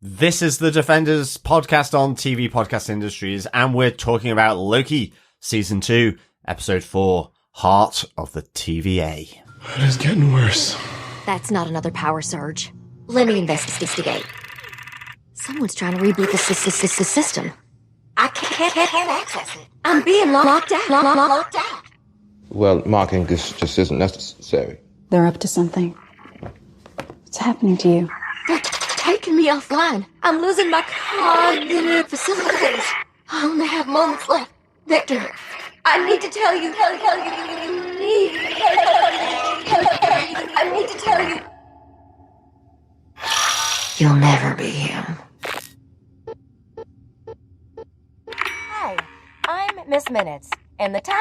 This is the Defenders podcast on TV Podcast Industries, and we're talking about Loki, Season 2, Episode 4, Heart of the TVA. It is getting worse. That's not another power surge. Let me investigate. Someone's trying to reboot the system. I can't access it. I'm being locked out. Well, marking this just isn't necessary. They're up to something. What's happening to you? They're taking me offline. I'm losing my cognitive facilities. I only have moments left. Victor, I need to tell you. I need to tell you. You'll never be him. Hi, I'm Miss Minutes, and the ta.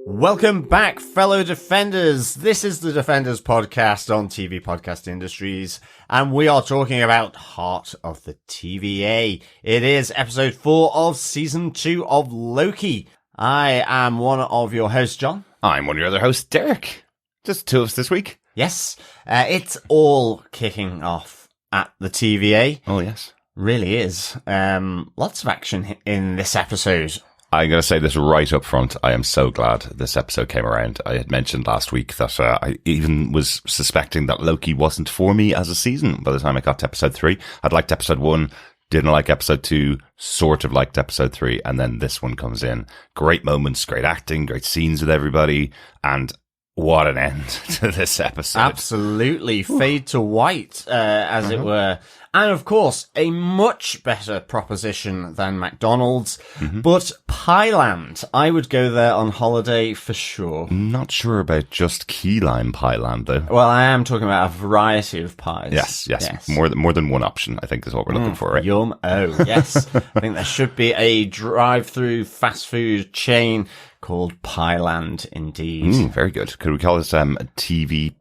Welcome back, fellow Defenders. This is the Defenders podcast on TV Podcast Industries, and we are talking about Heart of the TVA. It is episode 4 of season 2 of Loki. I am one of your hosts, John. I'm one of your other hosts, Derek. Just two of us this week. Yes, it's all kicking off at the TVA. Oh, yes. Really is. Lots of action in this episode. I'm going to say this right up front. I am so glad this episode came around. I had mentioned last week that I even was suspecting that Loki wasn't for me as a season by the time I got to episode 3. I'd liked episode 1, didn't like episode 2, sort of liked episode 3, and then this one comes in. Great moments, great acting, great scenes with everybody, and what an end to this episode. Absolutely. Fade to white, as it were. And of course, a much better proposition than McDonald's. But Pieland, I would go there on holiday for sure. Not sure about just key lime Pieland, though. Well, I am talking about a variety of pies. Yes. More than one option, I think, is what we're looking for, right? Yum. Oh, yes. I think there should be a drive-through fast food chain called Pieland, indeed. Very good. Could we call this TVP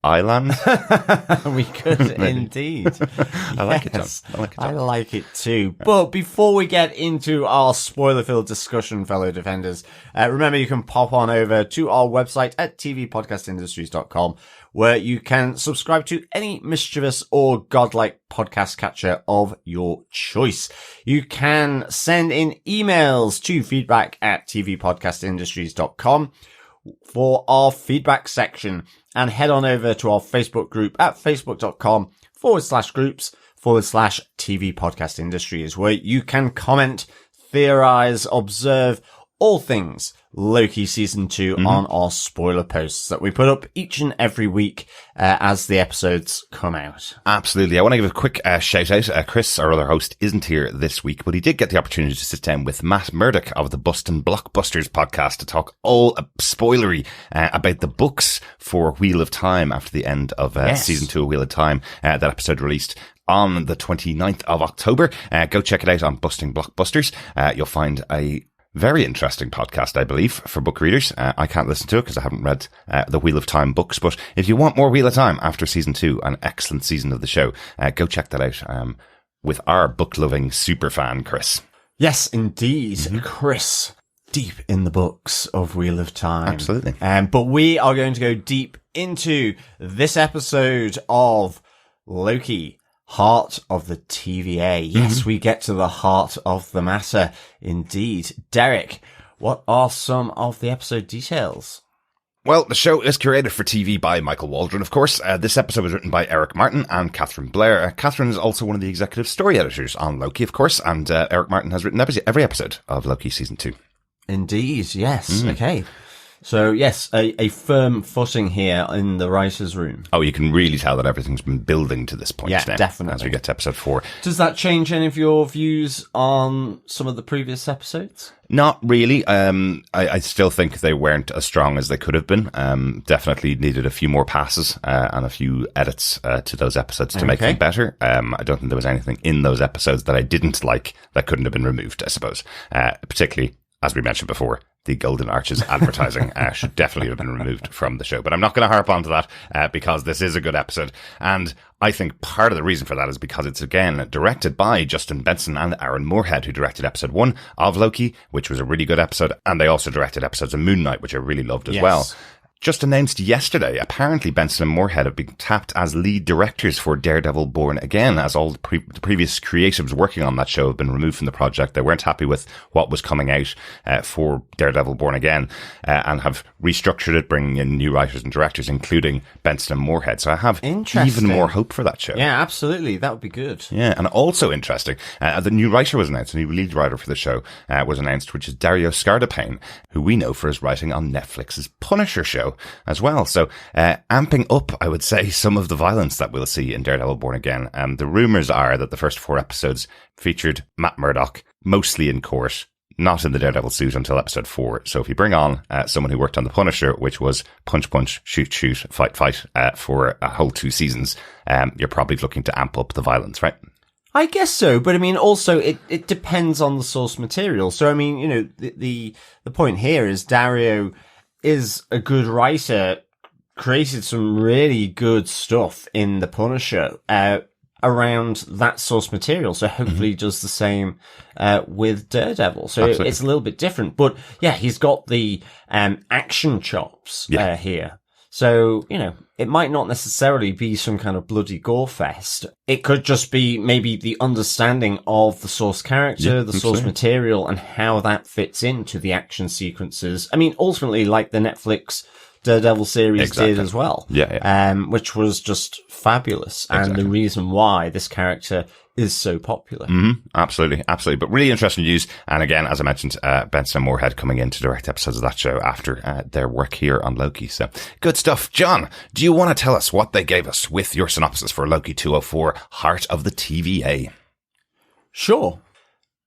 Island? We could indeed. I like it, John. I like it too. But before we get into our spoiler-filled discussion, fellow Defenders, remember you can pop on over to our website at tvpodcastindustries.com, where you can subscribe to any mischievous or godlike podcast catcher of your choice. You can send in emails to feedback at tvpodcastindustries.com for our feedback section, and head on over to our Facebook group at facebook.com/groups/TV Podcast Industries, where you can comment, theorize, observe all things Loki Season 2 on our spoiler posts that we put up each and every week as the episodes come out. Absolutely. I want to give a quick shout out. Chris, our other host, isn't here this week, but he did get the opportunity to sit down with Matt Murdoch of the Bustin' Blockbusters podcast to talk all spoilery about the books for Wheel of Time after the end of Season 2 of Wheel of Time. That episode released on the 29th of October. Go check it out on Busting Blockbusters. You'll find a very interesting podcast, I believe, for book readers. I can't listen to it because I haven't read the Wheel of Time books, but if you want more Wheel of Time after season 2, an excellent season of the show, go check that out with our book-loving superfan, Chris. Yes, indeed. Chris, deep in the books of Wheel of Time. Absolutely. But we are going to go deep into this episode of Loki, Heart of the TVA. Yes, we get to the heart of the matter, indeed. Derek, what are some of the episode details? Well, the show is curated for TV by Michael Waldron, of course. This episode was written by Eric Martin and Katharyn Blair. Katharyn is also one of the executive story editors on Loki, of course, and Eric Martin has written every episode of Loki Season 2. Indeed, yes. Okay. So, yes, a firm footing here in the writer's room. Oh, you can really tell that everything's been building to this point now. Definitely. As we get to episode 4. Does that change any of your views on some of the previous episodes? Not really. I still think they weren't as strong as they could have been. Definitely needed a few more passes and a few edits to those episodes to make them better. I don't think there was anything in those episodes that I didn't like that couldn't have been removed, I suppose. Particularly, as we mentioned before, the Golden Arches advertising should definitely have been removed from the show. But I'm not going to harp onto that because this is a good episode. And I think part of the reason for that is because it's, again, directed by Justin Benson and Aaron Moorhead, who directed episode 1 of Loki, which was a really good episode. And they also directed episodes of Moon Knight, which I really loved as well. Just announced yesterday, apparently Benson and Moorhead have been tapped as lead directors for Daredevil Born Again, as all the previous creatives working on that show have been removed from the project. They weren't happy with what was coming out for Daredevil Born Again and have restructured it, bringing in new writers and directors, including Benson and Moorhead. So I have even more hope for that show. Yeah, absolutely. That would be good. Yeah, and also interesting, the new writer was announced, a new lead writer for the show was announced, which is Dario Scardapane, who we know for his writing on Netflix's Punisher show as well. So amping up, I would say, some of the violence that we'll see in Daredevil Born Again. The rumours are that the first 4 episodes featured Matt Murdock, mostly in court, not in the Daredevil suit until episode 4. So if you bring on someone who worked on The Punisher, which was punch, punch, shoot, shoot, fight, fight, for a whole 2 seasons, you're probably looking to amp up the violence, right? I guess so, but I mean, also it depends on the source material. So I mean, you know, the point here is Dario is a good writer, created some really good stuff in The Punisher around that source material. So hopefully he does the same with Daredevil. So it's a little bit different, but yeah, he's got the action chops here. So, you know, it might not necessarily be some kind of bloody gore fest. It could just be maybe the understanding of the source character, the source material, and how that fits into the action sequences. I mean, ultimately, like the Netflix Daredevil series did as well. Which was just fabulous. And the reason why this character is so popular. Absolutely. But really interesting news. And again, as I mentioned, Benson and Moorhead coming in to direct episodes of that show after their work here on Loki. So good stuff. John, do you want to tell us what they gave us with your synopsis for Loki 204, Heart of the TVA? Sure.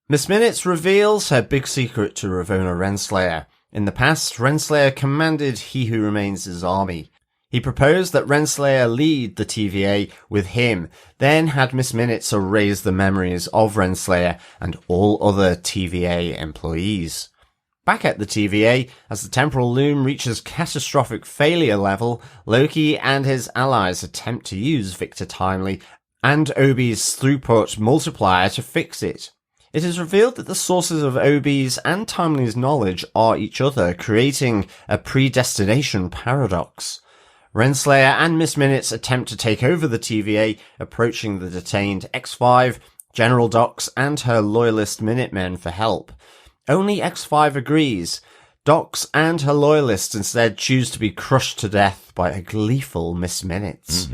Miss Minutes reveals her big secret to Ravona Renslayer. In the past, Renslayer commanded He Who Remains' army. He proposed that Renslayer lead the TVA with him, then had Miss Minutes erase the memories of Renslayer and all other TVA employees. Back at the TVA, as the Temporal Loom reaches catastrophic failure level, Loki and his allies attempt to use Victor Timely and Obi's Throughput multiplier to fix it. It is revealed that the sources of Obi's and Timely's knowledge are each other, creating a predestination paradox. Renslayer and Miss Minutes attempt to take over the TVA, approaching the detained X5, General Docs, and her loyalist Minutemen for help. Only X5 agrees. Docs and her loyalists instead choose to be crushed to death by a gleeful Miss Minutes.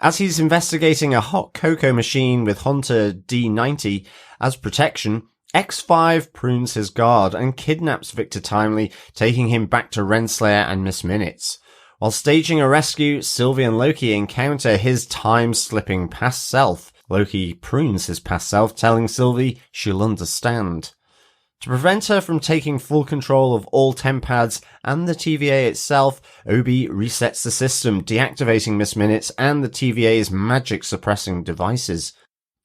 As he's investigating a hot cocoa machine with Hunter D90 as protection, X5 prunes his guard and kidnaps Victor Timely, taking him back to Renslayer and Miss Minutes. While staging a rescue, Sylvie and Loki encounter his time-slipping past self. Loki prunes his past self, telling Sylvie she'll understand. To prevent her from taking full control of all Tempads and the TVA itself, Obi resets the system, deactivating Miss Minutes and the TVA's magic-suppressing devices.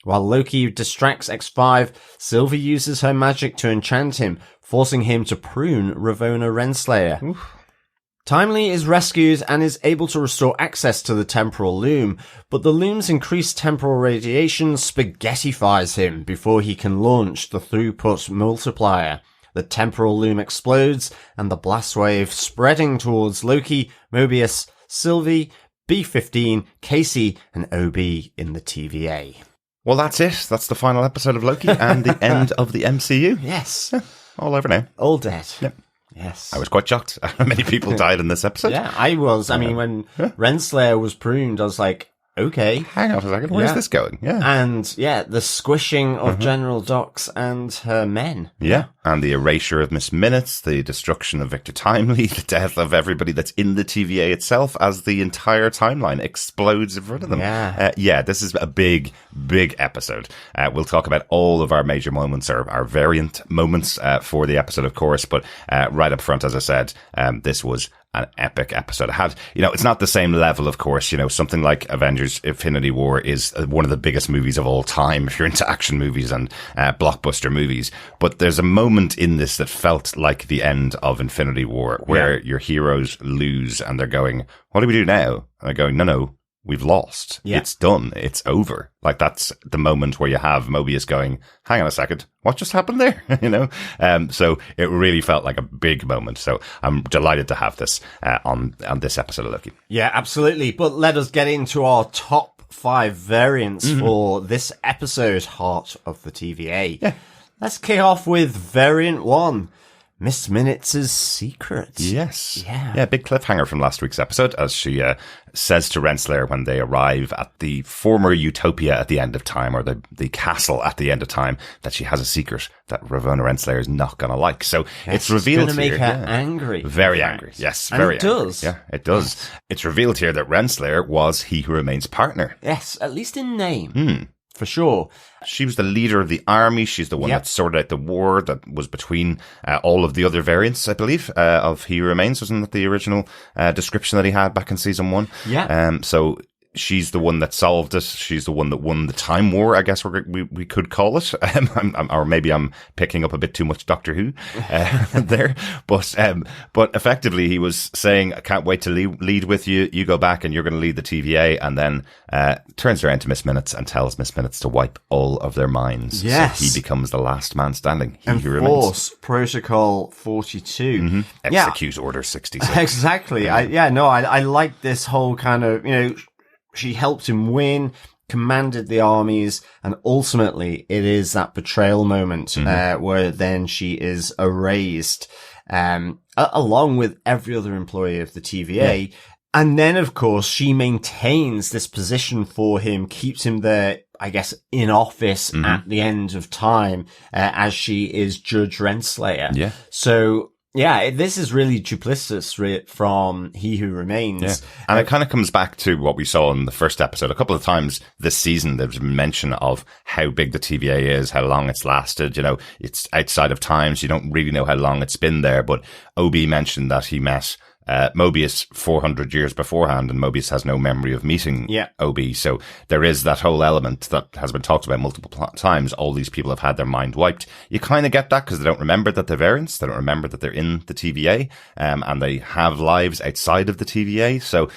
While Loki distracts X5, Sylvie uses her magic to enchant him, forcing him to prune Ravona Renslayer. Timely is rescued and is able to restore access to the Temporal Loom, but the Loom's increased temporal radiation spaghettifies him before he can launch the Throughput Multiplier. The Temporal Loom explodes, and the blast wave spreading towards Loki, Mobius, Sylvie, B-15, Casey, and OB in the TVA. Well, that's it. That's the final episode of Loki and the end of the MCU. Yes. All over now. All dead. Yep. Yes. I was quite shocked how many people died in this episode. Yeah, I was. I mean, when Renslayer was pruned, I was like, okay. Hang on a second, where's this going? Yeah. And, yeah, the squishing of General Docs and her men. Yeah. And the erasure of Miss Minutes, the destruction of Victor Timely, the death of everybody that's in the TVA itself as the entire timeline explodes in front of them. Yeah. This is a big, big episode. We'll talk about all of our major moments, our variant moments for the episode, of course. But right up front, as I said, this was an epic episode. It had, it's not the same level, of course. Something like Avengers Infinity War is one of the biggest movies of all time if you're into action movies and blockbuster movies. But there's a moment in this that felt like the end of Infinity War, where your heroes lose and they're going, what do we do now? And they're going, no, we've lost. Yeah. It's done. It's over. Like, that's the moment where you have Mobius going, hang on a second, what just happened there? So it really felt like a big moment. So I'm delighted to have this on this episode of Loki. Yeah, absolutely. But let us get into our top 5 variants for this episode, Heart of the TVA. Yeah. Let's kick off with variant 1. Miss Minutes' secret. Yes. Yeah, big cliffhanger from last week's episode as she says to Renslayer when they arrive at the former utopia at the end of time, or the castle at the end of time, that she has a secret that Ravona Renslayer is not going to like. So it's revealed here. It's going to make her angry. Very angry. Yes, very angry. And it does. Yeah, it does. Yes. It's revealed here that Renslayer was He Who Remains' partner. Yes, at least in name. For sure. She was the leader of the army. She's the one that sorted out the war that was between all of the other variants, I believe, of He Who Remains. Wasn't that the original description that he had back in season 1? Yeah. So she's the one that solved it. She's the one that won the Time War, I guess we could call it. Or maybe I'm picking up a bit too much Doctor Who there. But effectively he was saying, I can't wait to lead with you. You go back and you're going to lead the TVA, and then turns around to Miss Minutes and tells Miss Minutes to wipe all of their minds. Yes. So he becomes the last man standing. He Who Remains. Enforce Protocol 42. Execute Order 66. Exactly. I like this whole kind of, she helped him win, commanded the armies, and ultimately it is that betrayal moment where then she is erased, along with every other employee of the TVA. Yeah. And then, of course, she maintains this position for him, keeps him there, I guess, in office at the end of time, as she is Judge Renslayer. Yeah. So, yeah, this is really duplicitous from He Who Remains. Yeah. And it kind of comes back to what we saw in the first episode. A couple of times this season, there's mention of how big the TVA is, how long it's lasted. It's outside of time, so you don't really know how long it's been there. But Obi mentioned that he met Mobius 400 years beforehand, and Mobius has no memory of meeting Obi. So there is that whole element that has been talked about multiple times. All these people have had their mind wiped. You kind of get that because they don't remember that they're variants. They don't remember that they're in the TVA, and they have lives outside of the TVA. So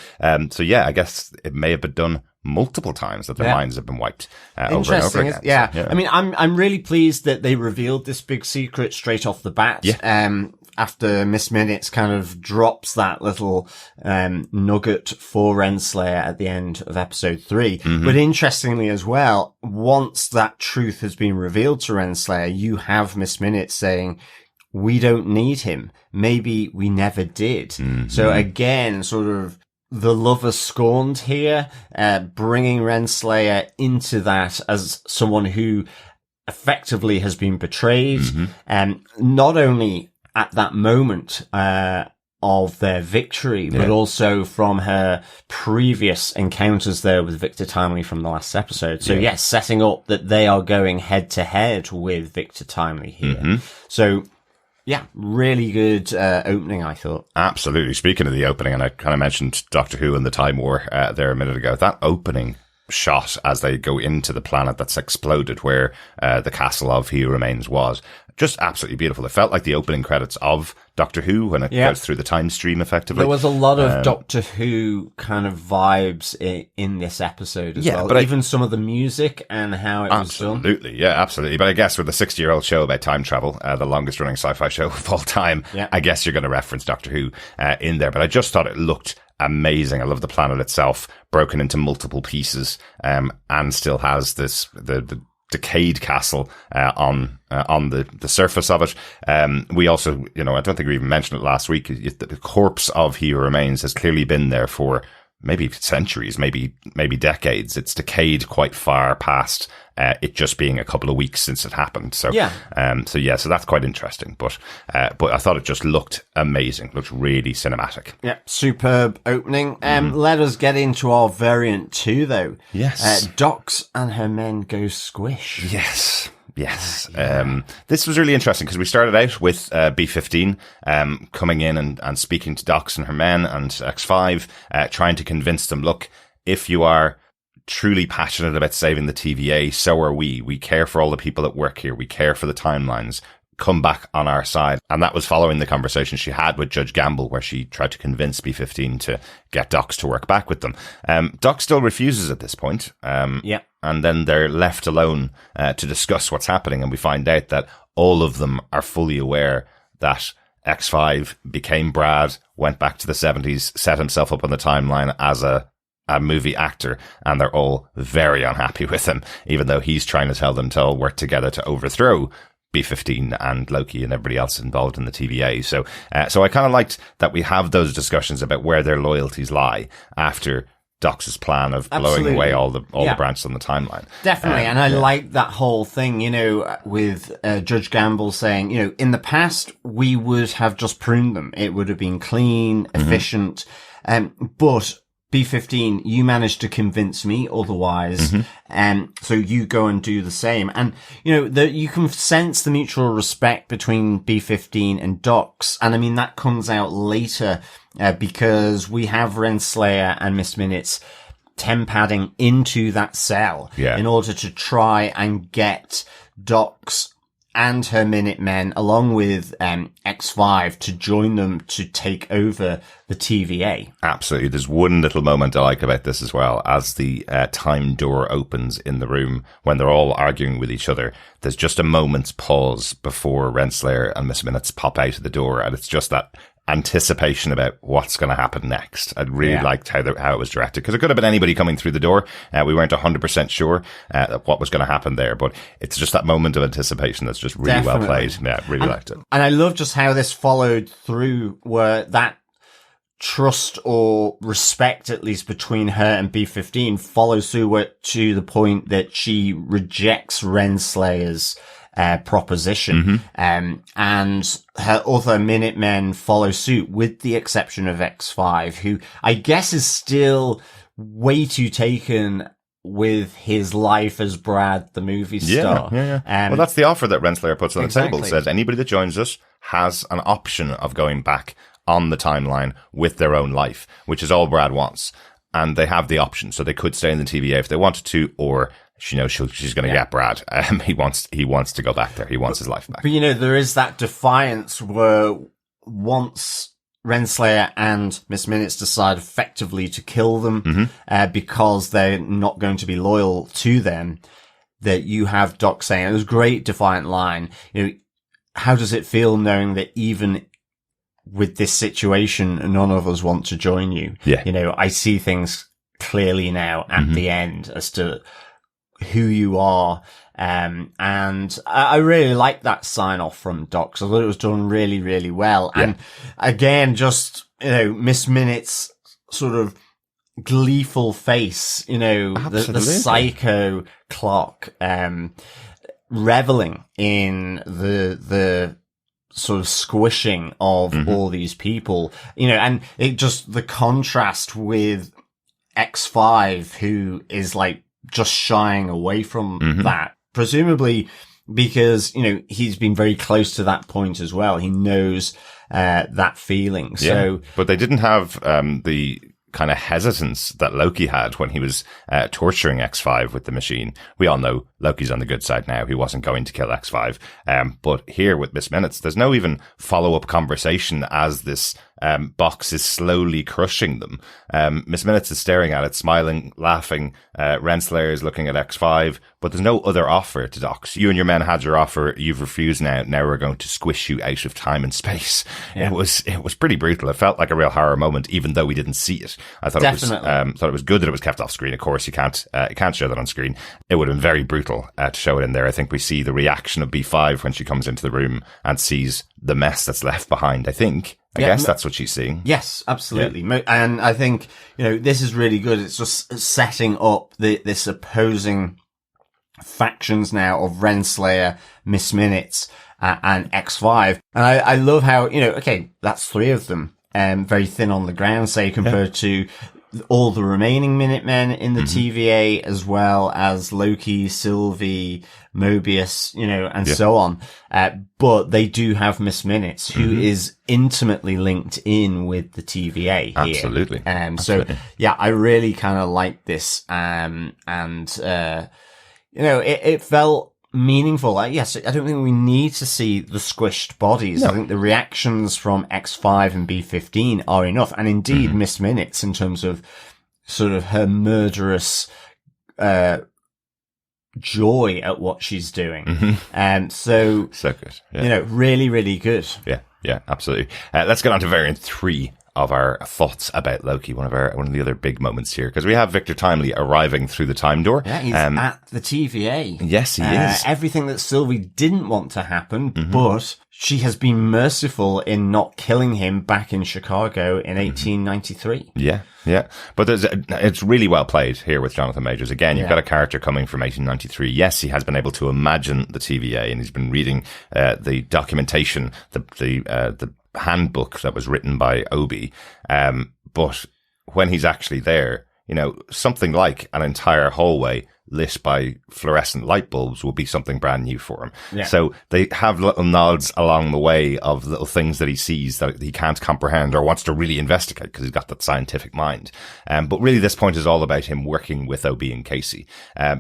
yeah, I guess it may have been done multiple times that their minds have been wiped over and over again. Yeah. I mean, I'm really pleased that they revealed this big secret straight off the bat. Yeah. After Miss Minutes kind of drops that little nugget for Renslayer at the end of episode 3. But interestingly as well, once that truth has been revealed to Renslayer, you have Miss Minutes saying, we don't need him. Maybe we never did. So again, sort of the lover scorned here, bringing Renslayer into that as someone who effectively has been betrayed. And not only at that moment of their victory, but also from her previous encounters there with Victor Timely from the last episode. So yes, setting up that they are going head to head with Victor Timely here. So yeah, really good opening, I thought. Absolutely. Speaking of the opening, and I kind of mentioned Doctor Who and the Time War there a minute ago, that opening shot as they go into the planet that's exploded where the castle of He Who Remains was, just absolutely beautiful. It felt like the opening credits of Doctor Who when it goes through the time stream effectively. There was a lot of Doctor Who kind of vibes in this episode as well. But even some of the music and how it was done. Absolutely, yeah, absolutely. But I guess with a 60-year-old show about time travel, the longest running sci-fi show of all time, I guess you're going to reference Doctor Who in there. But I just thought it looked amazing. I love the planet itself, broken into multiple pieces, and still has this the decayed castle on the surface of it. We also, I don't think we even mentioned it last week. The corpse of He Who Remains has clearly been there for maybe centuries, maybe decades. It's decayed quite far past it just being a couple of weeks since it happened. So so that's quite interesting. But I thought it just looked amazing. Looked really cinematic. Yeah, superb opening. Let us get into our variant 2 though. Yes. Docs and her men go squish. Yes. Yes. This was really interesting because we started out with B15 coming in and speaking to Dox and her men and X5, trying to convince them, look, if you are truly passionate about saving the TVA, so are we. We care for all the people that work here. We care for the timelines. Come back on our side. And that was following the conversation she had with Judge Gamble, where she tried to convince B15 to get Dox to work back with them. Dox still refuses at this point. And then they're left alone to discuss what's happening. And we find out that all of them are fully aware that X5 became Brad, went back to the 70s, set himself up on the timeline as a movie actor, and they're all very unhappy with him, even though he's trying to tell them to all work together to overthrow B15 and Loki and everybody else involved in the TVA. So I kind of liked that we have those discussions about where their loyalties lie after Dox's plan of blowing away all the branches on the timeline. Definitely. And I like that whole thing, with Judge Gamble saying, in the past, we would have just pruned them. It would have been clean, efficient, but B15, you managed to convince me otherwise. So you go and do the same. And, you can sense the mutual respect between B15 and Dox. And I mean, that comes out later, because we have Renslayer and Miss Minutes tempadding into that cell in order to try and get Dox and her Minutemen, along with X5, to join them to take over the TVA. Absolutely. There's one little moment I like about this as well. As the time door opens in the room, when they're all arguing with each other, there's just a moment's pause before Renslayer and Miss Minutes pop out of the door, and it's just that anticipation about what's going to happen next. I really liked how it was directed, because it could have been anybody coming through the door. We weren't 100% sure what was going to happen there, but it's just that moment of anticipation that's just really well played. Yeah, really liked it. And I love just how this followed through, where that trust or respect, at least between her and B15, follows through to the point that she rejects Renslayer's proposition. And her other Minutemen follow suit, with the exception of X5, who I guess is still way too taken with his life as Brad, the movie star. Well, that's the offer that Renslayer puts on the table. It says anybody that joins us has an option of going back on the timeline with their own life, which is all Brad wants. And they have the option. So they could stay in the TVA if they wanted to, or she knows she's going to get Brad. He wants to go back there. He wants his life back. But there is that defiance where once Renslayer and Miss Minutes decide effectively to kill them, because they're not going to be loyal to them, that you have Doc saying, it was a great defiant line, how does it feel knowing that even with this situation, none of us want to join you? I see things clearly now at the end as to who you are. And I really like that sign off from Dox. I thought it was done really, really well. And again, just, Miss Minutes sort of gleeful face, the psycho clock, reveling in the sort of squishing of all these people, and it just, the contrast with X5, who is like just shying away from that, presumably because, he's been very close to that point as well. He knows that feeling. So, but they didn't have the kind of hesitance that Loki had when he was torturing X5 with the machine. We all know Loki's on the good side now. He wasn't going to kill X5. But here with Miss Minutes, there's no even follow-up conversation as this box is slowly crushing them. Miss Minutes is staring at it, smiling, laughing. Renslayer is looking at X5, but there's no other offer to Dox. You and your men had your offer. You've refused now. Now we're going to squish you out of time and space. It was pretty brutal. It felt like a real horror moment, even though we didn't see it. I thought it was good that it was kept off screen. Of course, you can't show that on screen. It would have been very brutal to show it in there. I think we see the reaction of B5 when she comes into the room and sees the mess that's left behind. I guess that's what she's seeing. Yes, absolutely. Yeah. And I think, this is really good. It's just setting up this opposing factions now of Renslayer, Miss Minutes, and X5. And I love how, okay, that's three of them, very thin on the ground, say, compared to all the remaining Minutemen in the TVA, as well as Loki, Sylvie, Mobius, and so on. But they do have Miss Minutes, who is intimately linked in with the TVA here. Absolutely. So yeah, I really kind of like this. It felt meaningful. Yes, I don't think we need to see the squished bodies. No. I think the reactions from X5 and B15 are enough. And indeed, Miss Minutes, in terms of sort of her murderous, joy at what she's doing. So good. Yeah. Really, really good. Yeah, absolutely. Let's get on to variant 3 of our thoughts about Loki, one of the other big moments here, because we have Victor Timely arriving through the time door. Yeah, he's at the TVA. Yes, he is. Everything that Sylvie didn't want to happen, but she has been merciful in not killing him back in Chicago in 1893. Yeah. But it's really well played here with Jonathan Majors. Again, you've got a character coming from 1893. Yes, he has been able to imagine the TVA, and he's been reading the documentation, the handbook that was written by Obi. But when he's actually there, something like an entire hallway lit by fluorescent light bulbs will be something brand new for him. Yeah. So they have little nods along the way of little things that he sees that he can't comprehend or wants to really investigate because he's got that scientific mind. But really this point is all about him working with Obi and Casey.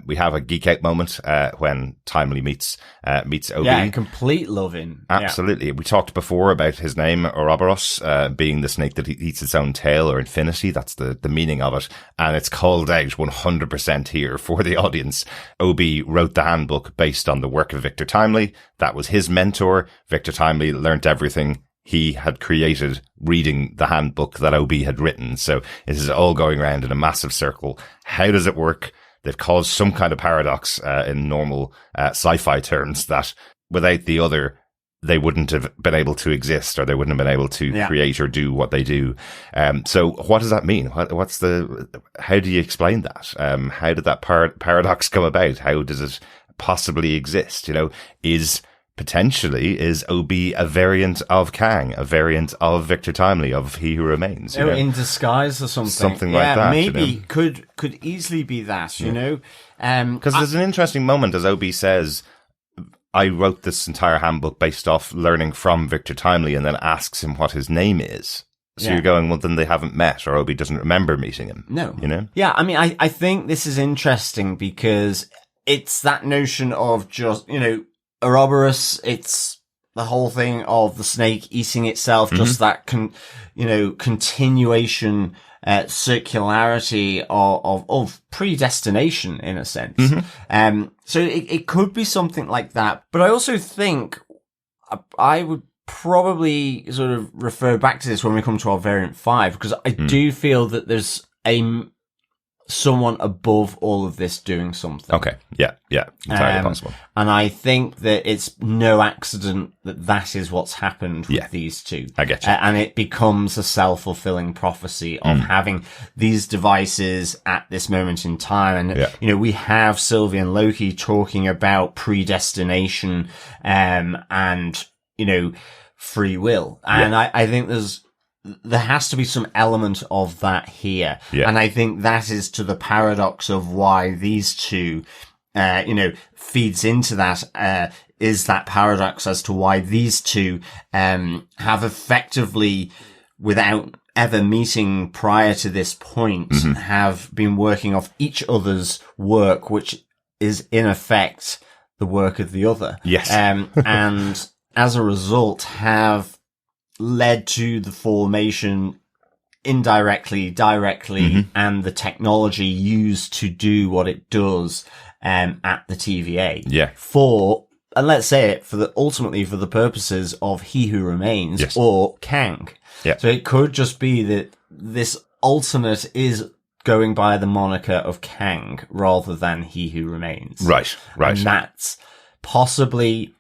We have a geek out moment, when Timely meets Obi. Yeah, complete loving. Absolutely. Yeah. We talked before about his name, Ouroboros, being the snake that eats its own tail, or infinity. That's the meaning of it. And it's called out 100% here for the audience. Obi wrote the handbook based on the work of Victor Timely. That was his mentor. Victor Timely learnt everything he had created reading the handbook that Obi had written. So this is all going around in a massive circle. How does it work? They've caused some kind of paradox in normal sci-fi terms, that without the other, they wouldn't have been able to exist, or they wouldn't have been able to create or do what they do. So what does that mean? How do you explain that? How did that paradox come about? How does it possibly exist? Is Obi a variant of Kang, a variant of Victor Timely, of He Who Remains? In disguise or something. Something like that. Maybe could easily be that, Because there's an interesting moment as Obi says, I wrote this entire handbook based off learning from Victor Timely, and then asks him what his name is. So you're going, well, then they haven't met, or Obi doesn't remember meeting him. No. Yeah, I mean, I think this is interesting because it's that notion of just, Ouroboros, it's the whole thing of the snake eating itself, just that, continuation, circularity of predestination in a sense. So it could be something like that. But I also think I would probably sort of refer back to this when we come to our variant 5, because I do feel that there's someone above all of this doing something. Okay. Yeah. Entirely possible. And I think that it's no accident that is what's happened with these two. I get you. And it becomes a self-fulfilling prophecy of having these devices at this moment in time. And, we have Sylvie and Loki talking about predestination, and, free will. And I think there has to be some element of that here. Yeah. And I think that is to the paradox of why these two, feeds into that, is that paradox as to why these two, have effectively, without ever meeting prior to this point, have been working off each other's work, which is in effect the work of the other. Yes. And as a result have led to the formation indirectly, directly, and the technology used to do what it does at the TVA. Yeah. And let's say it, ultimately for the purposes of He Who Remains or Kang. Yeah. So it could just be that this alternate is going by the moniker of Kang rather than He Who Remains. Right. And that's possibly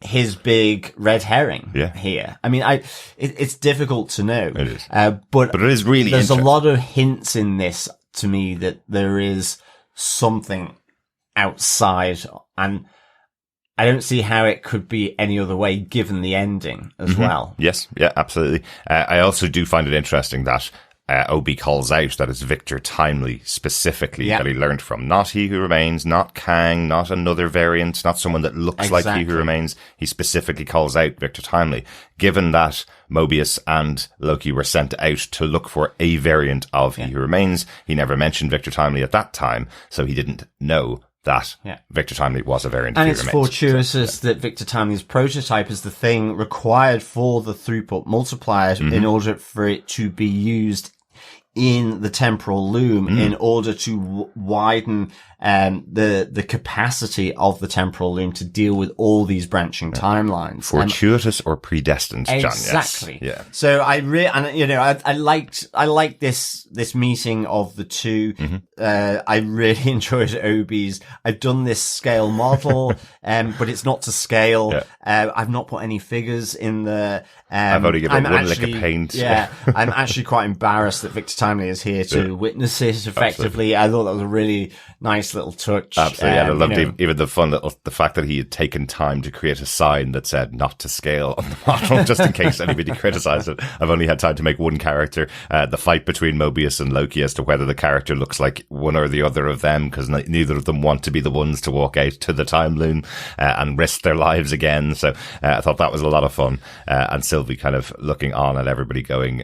his big red herring here. I mean, it's difficult to know. It is. But it is really there's a lot of hints in this to me that there is something outside, and I don't see how it could be any other way given the ending as well. Yes. Yeah, absolutely. I also do find it interesting that Obi calls out that it's Victor Timely specifically that he learned from. Not He Who Remains, not Kang, not another variant, not someone that looks like He Who Remains. He specifically calls out Victor Timely. Given that Mobius and Loki were sent out to look for a variant of He Who Remains, he never mentioned Victor Timely at that time, so he didn't know that Victor Timely was a variant. And it's fortuitous that Victor Timely's prototype is the thing required for the throughput multiplier in order for it to be used in the temporal loom in order to widen the capacity of the temporal loom to deal with all these branching timelines. Fortuitous or predestined, John. Exactly. Yes. Yeah. So I liked this meeting of the two. I really enjoyed Obi's. I've done this scale model, but it's not to scale. I've not put any figures in the. I've only given one lick of paint. I'm actually quite embarrassed that Victor Timely is here to witness it effectively. Absolutely. I thought that was a really nice little touch. Absolutely. And I loved even the fact that he had taken time to create a sign that said not to scale on the model, just in case anybody criticized it. I've only had time to make one character. The fight between Mobius and Loki as to whether the character looks like one or the other of them, because neither of them want to be the ones to walk out to the time loom and risk their lives again. So I thought that was a lot of fun. And Sylvie kind of looking on at everybody going,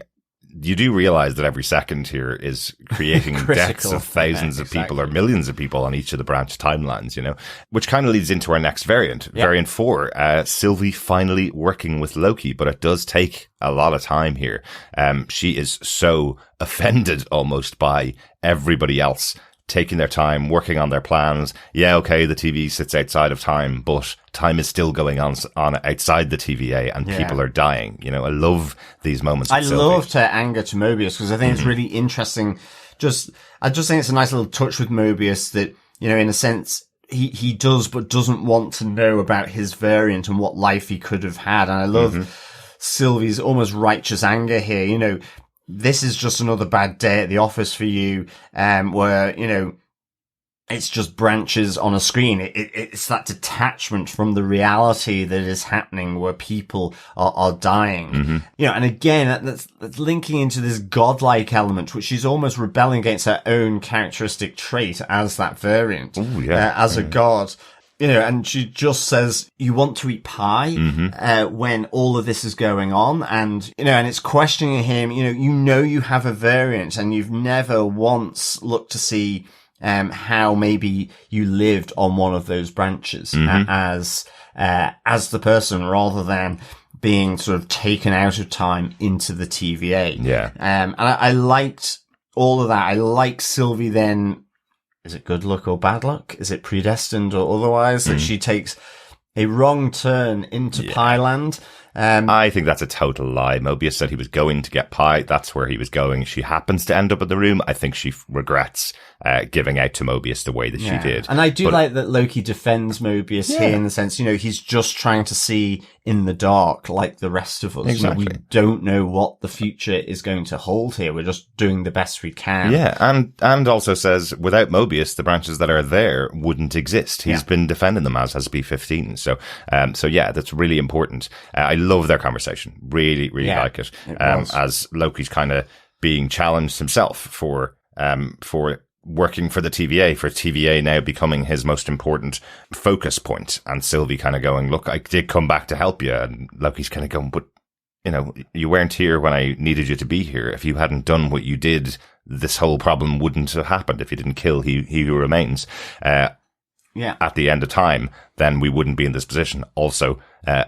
you do realize that every second here is creating deaths of thousands of people or millions of people on each of the branch timelines, you know, which kind of leads into our next variant, variant 4, Sylvie finally working with Loki, but it does take a lot of time here. She is so offended almost by everybody else taking their time, working on their plans. Yeah, okay, the TV sits outside of time, but time is still going on outside the TVA, and people are dying. You know, I love these moments. I loved her anger to Mobius because I think it's really interesting. I just think it's a nice little touch with Mobius that, you know, in a sense, he does, but doesn't want to know about his variant and what life he could have had. And I love Sylvie's almost righteous anger here. You know, this is just another bad day at the office for you, where, you know, it's just branches on a screen. It's that detachment from the reality that is happening where people are dying. You know, and again, that's linking into this godlike element, which she's almost rebelling against her own characteristic trait as that variant, as a god. You know, and she just says, you want to eat pie, when all of this is going on. And, you know, and it's questioning him, you know, you have a variant and you've never once looked to see, how maybe you lived on one of those branches as the person rather than being sort of taken out of time into the TVA. And I liked all of that. I like Sylvie then. Is it good luck or bad luck? Is it predestined or otherwise that she takes a wrong turn into Pieland? I think that's a total lie. Mobius said he was going to get pie. That's where he was going. She happens to end up in the room. I think she regrets giving out to Mobius the way that she did. And I do like that Loki defends Mobius here in the sense, you know, he's just trying to see in the dark like the rest of us. Exactly. You know, we don't know what the future is going to hold here. We're just doing the best we can. Yeah, and also says without Mobius, the branches that are there wouldn't exist. He's been defending them as has B-15. So yeah, that's really important. I love their conversation. Really, really like it. As Loki's kind of being challenged himself for working for the TVA, for TVA now becoming his most important focus point. And Sylvie kind of going, look, I did come back to help you. And Loki's kind of going, but, you know, you weren't here when I needed you to be here. If you hadn't done what you did, this whole problem wouldn't have happened. If you didn't kill He Who Remains at the end of time, then we wouldn't be in this position. Also,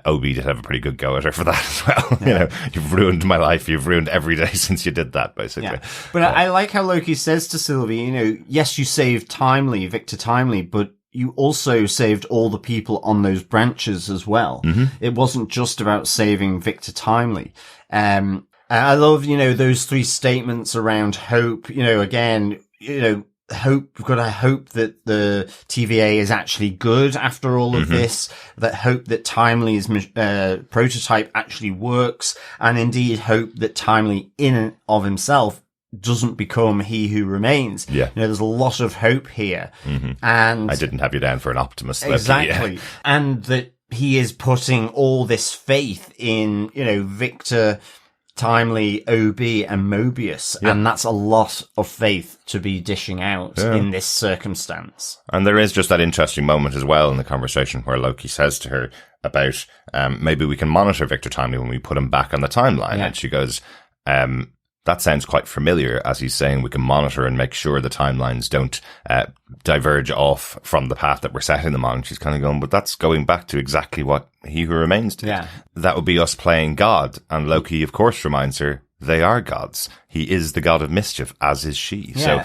Obi did have a pretty good go at her for that as well. You know, you've ruined my life. You've ruined every day since you did that, basically. But I like how Loki says to Sylvie, you know, yes, you saved Victor Timely, but you also saved all the people on those branches as well. It wasn't just about saving Victor Timely. I love, you know, those 3 statements around hope. You know, again, you know, hope, we've got to hope that the TVA is actually good after all of this, that hope that Timely's prototype actually works, and indeed hope that Timely in and of himself doesn't become He Who Remains. You know, there's a lot of hope here. And I didn't have you down for an optimist. Exactly. And that he is putting all this faith in, you know, Victor Timely, OB, and Mobius, and that's a lot of faith to be dishing out in this circumstance. And there is just that interesting moment as well in the conversation where Loki says to her about maybe we can monitor Victor Timely when we put him back on the timeline. And she goes, that sounds quite familiar, as he's saying we can monitor and make sure the timelines don't diverge off from the path that we're setting them on. And she's kind of going, but that's going back to exactly what He Who Remains did. Yeah. That would be us playing God. And Loki, of course, reminds her they are gods. He is the god of mischief, as is she. Yeah.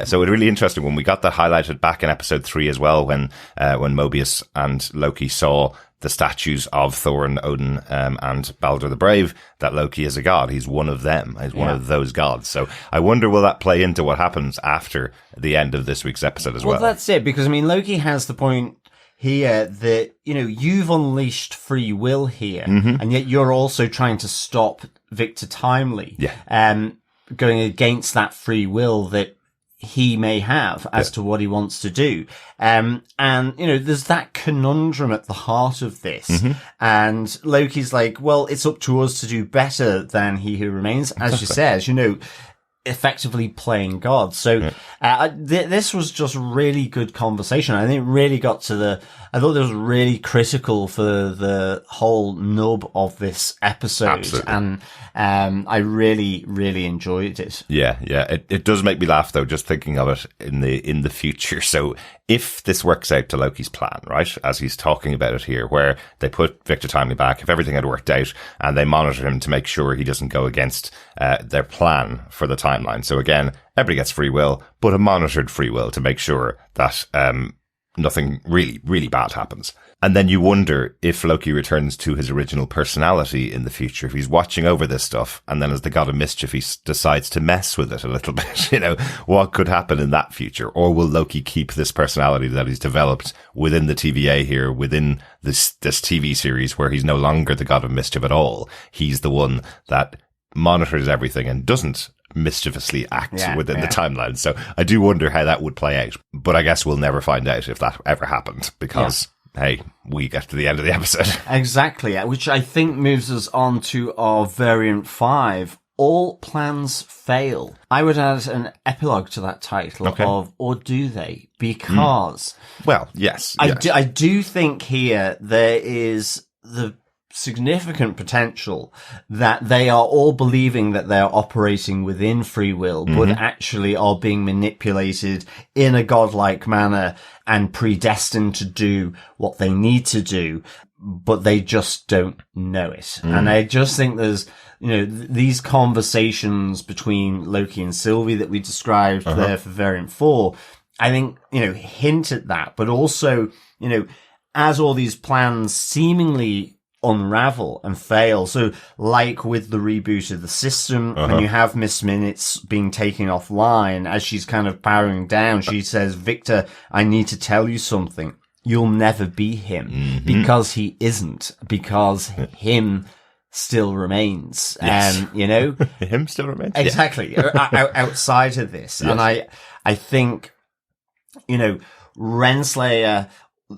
So it's really interesting when we got that highlighted back in episode 3 as well, when Mobius and Loki saw the statues of Thor and Odin and Baldur the Brave, that Loki is a god. He's one of them. He's one of those gods. So I wonder, will that play into what happens after the end of this week's episode as well? Well, that's it, because, I mean, Loki has the point here that, you know, you've unleashed free will here, and yet you're also trying to stop Victor Timely. Going against that free will that he may have as to what he wants to do. And, you know, there's that conundrum at the heart of this. And Loki's like, well, it's up to us to do better than He Who Remains, as she says, you know, effectively playing God. So, this was just really good conversation. I think it really got to I thought it was really critical for the whole nub of this episode. Absolutely. And, I really, really enjoyed it. Yeah. It does make me laugh though, just thinking of it in the future. So if this works out to Loki's plan, right, as he's talking about it here, where they put Victor Timely back, if everything had worked out, and they monitor him to make sure he doesn't go against their plan for the timeline. So again, everybody gets free will, but a monitored free will to make sure that nothing really, really bad happens. And then you wonder if Loki returns to his original personality in the future, if he's watching over this stuff, and then as the god of mischief, he decides to mess with it a little bit. You know, what could happen in that future? Or will Loki keep this personality that he's developed within the TVA here, within this TV series, where he's no longer the god of mischief at all? He's the one that monitors everything and doesn't mischievously act within the timeline. So I do wonder how that would play out, but I guess we'll never find out if that ever happened, because hey, we get to the end of the episode. Exactly, which I think moves us on to our variant 5. All plans fail. I would add an epilogue to that title of, or do they? Because well, yes. I do think here there is the significant potential that they are all believing that they are operating within free will, but actually are being manipulated in a godlike manner and predestined to do what they need to do, but they just don't know it. And I just think there's, you know, these conversations between Loki and Sylvie that we described there for variant 4, I think, you know, hint at that, but also, you know, as all these plans seemingly unravel and fail. So like with the reboot of the system, when you have Miss Minutes being taken offline, as she's kind of powering down, she says, Victor, I need to tell you something. You'll never be him, because he isn't, because him still remains. And, you know, him still remains. Exactly. Outside of this. Yes. And I think, you know, Renslayer,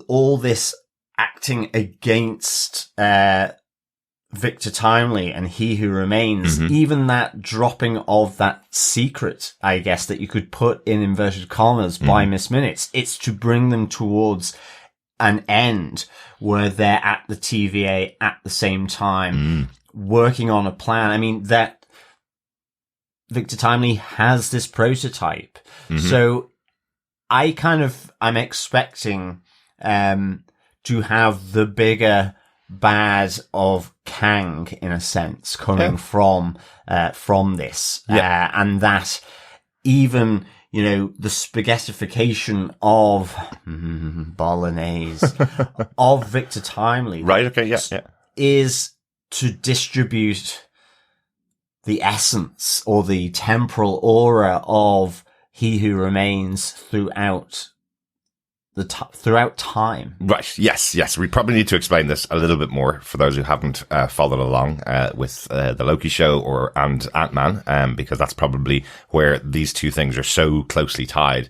all this acting against Victor Timely and He Who Remains, even that dropping of that secret, I guess, that you could put in inverted commas by Miss Minutes, it's to bring them towards an end where they're at the TVA at the same time, working on a plan. I mean, that Victor Timely has this prototype. So I'm expecting to have the bigger bad of Kang, in a sense, coming from this. And that even, you know, the spaghettification of bolognese of Victor Timely. Right, okay, is to distribute the essence or the temporal aura of He Who Remains throughout time. Right. Yes. We probably need to explain this a little bit more for those who haven't followed along with the Loki show and Ant-Man, because that's probably where these two things are so closely tied.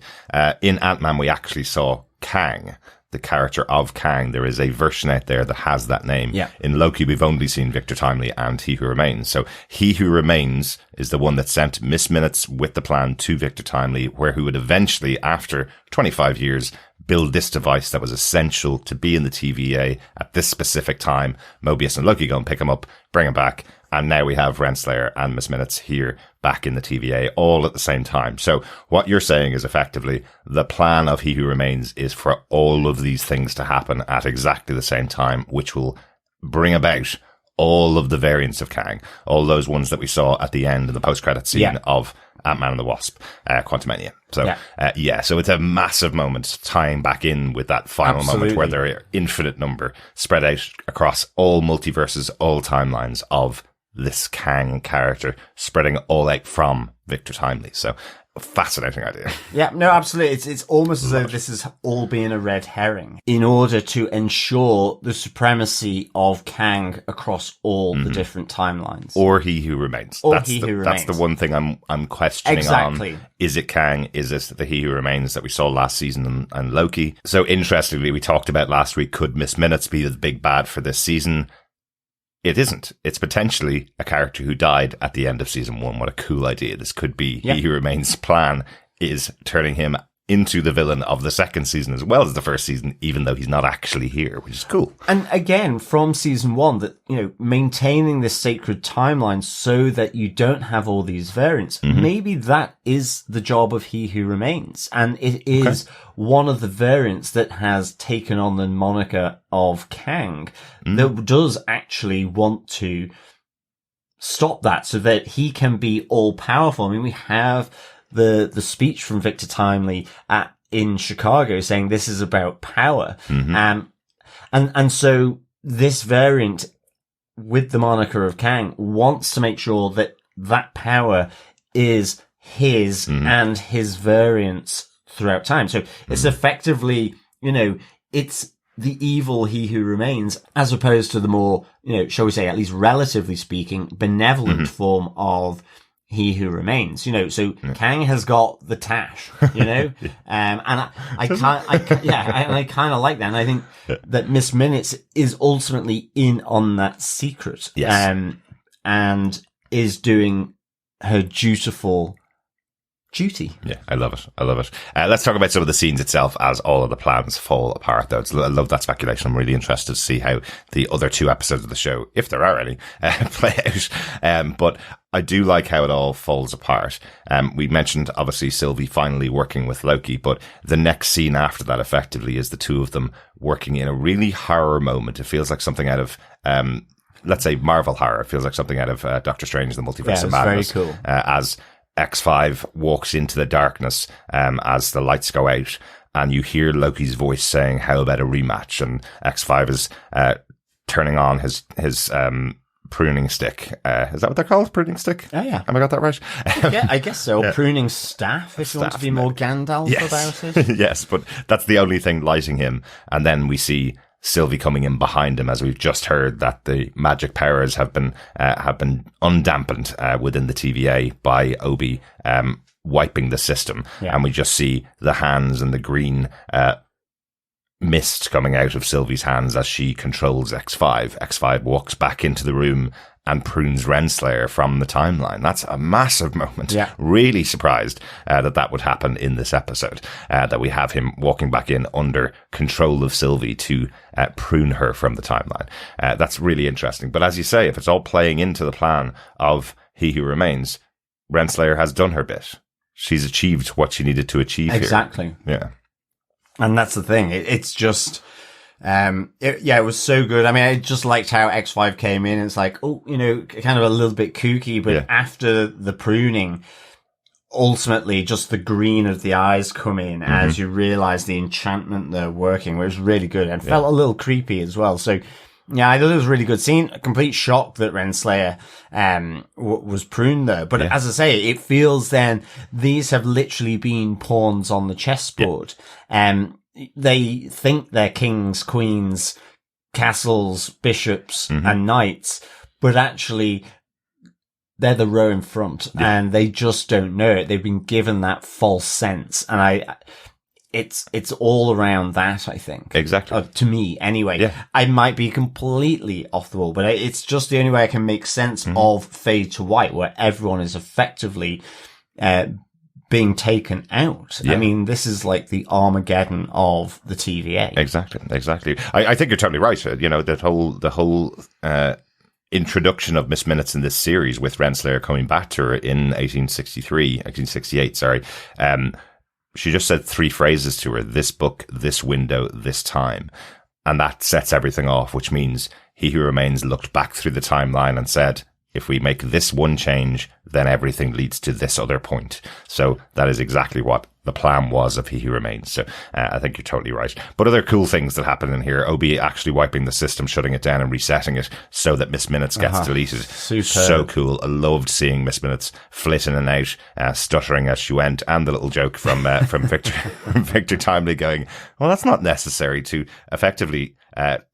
In Ant-Man, we actually saw Kang, the character of Kang. There is a version out there that has that name. Yeah. In Loki, we've only seen Victor Timely and He Who Remains. So He Who Remains is the one that sent Miss Minutes with the plan to Victor Timely, where he would eventually, after 25 years, build this device that was essential to be in the TVA at this specific time. Mobius and Loki go and pick him up, bring him back. And now we have Renslayer and Miss Minutes here back in the TVA all at the same time. So what you're saying is effectively the plan of He Who Remains is for all of these things to happen at exactly the same time, which will bring about all of the variants of Kang, all those ones that we saw at the end in the post-credit scene of Ant-Man and the Wasp, Quantumania. So, so it's a massive moment tying back in with that final moment where there are infinite number spread out across all multiverses, all timelines of this Kang character spreading all out from Victor Timely. So fascinating idea. Yeah, no, absolutely. It's almost as though this is all being a red herring in order to ensure the supremacy of Kang across all the different timelines. Or He Who Remains. Or He Who Remains. That's the one thing I'm questioning on. Is it Kang? Is it the He Who Remains that we saw last season and Loki? So interestingly, we talked about last week, could Miss Minutes be the big bad for this season? It isn't. It's potentially a character who died at the end of season 1. What a cool idea. This could be He Who Remains' plan is turning him into the villain of the second season as well as the first season, even though he's not actually here, which is cool. And again, from season 1, that, maintaining this sacred timeline so that you don't have all these variants, maybe that is the job of He Who Remains. And it is one of the variants that has taken on the moniker of Kang that does actually want to stop that so that he can be all powerful. I mean, we have the speech from Victor Timely in Chicago saying this is about power. And so this variant with the moniker of Kang wants to make sure that that power is his and his variants throughout time. So it's effectively, it's the evil He Who Remains as opposed to the more, shall we say, at least relatively speaking, benevolent form of He Who Remains, so Kang has got the tash, and I kind of like that. And I think that Miss Minutes is ultimately in on that secret, and is doing her dutiful duty. Yeah, I love it. Let's talk about some of the scenes itself as all of the plans fall apart, though. I love that speculation. I'm really interested to see how the other 2 episodes of the show, if there are any, play out. But I do like how it all falls apart. We mentioned, obviously, Sylvie finally working with Loki, but the next scene after that effectively is the 2 of them working in a really horror moment. It feels like something out of, let's say, Marvel horror. It feels like something out of Doctor Strange, the Multiverse of Madness. Very cool. As X5 walks into the darkness as the lights go out, and you hear Loki's voice saying, how about a rematch? And X5 is turning on his pruning stick. Is that what they're called? Pruning stick? Oh, yeah. Have I got that right? Yeah, I guess so. Yeah. Pruning staff, if you want to be more Gandalf about it. Yes, but that's the only thing lighting him. And then we see Sylvie coming in behind him, as we've just heard that the magic powers have been undampened within the TVA by Obi wiping the system, and we just see the hands and the green mist coming out of Sylvie's hands as she controls X5. X5 walks back into the room and prunes Renslayer from the timeline. That's a massive moment. Yeah. Really surprised that would happen in this episode, that we have him walking back in under control of Sylvie to prune her from the timeline. That's really interesting. But as you say, if it's all playing into the plan of He Who Remains, Renslayer has done her bit. She's achieved what she needed to achieve exactly. here. Yeah. And that's the thing. It's just... it was so good. I mean, I just liked how X5 came in. It's like, kind of a little bit kooky, but after the pruning, ultimately just the green of the eyes come in as you realize the enchantment they're working, which was really good and felt a little creepy as well. So, yeah, I thought it was a really good scene. A complete shock that Renslayer was pruned there. But as I say, it feels then these have literally been pawns on the chessboard. They think they're kings, queens, castles, bishops, and knights, but actually they're the row in front, and they just don't know it. They've been given that false sense, and it's all around that, I think. Exactly. To me, anyway. Yeah. I might be completely off the wall, but it's just the only way I can make sense of Fade to White, where everyone is effectively being taken out. Yeah. I mean, this is like the Armageddon of the TVA. Exactly. I think you're totally right. You know, the whole introduction of Miss Minutes in this series with Renslayer coming back to her in 1868, sorry. She just said 3 phrases to her: this book, this window, this time. And that sets everything off, which means He Who Remains looked back through the timeline and said, if we make this one change, then everything leads to this other point. So that is exactly what the plan was of He Who Remains. So I think you're totally right. But other cool things that happen in here: OB actually wiping the system, shutting it down and resetting it so that Miss Minutes gets deleted. Superb. So cool. I loved seeing Miss Minutes flit in and out, stuttering as she went, and the little joke from Victor from Victor Timely going, well, that's not necessary to effectively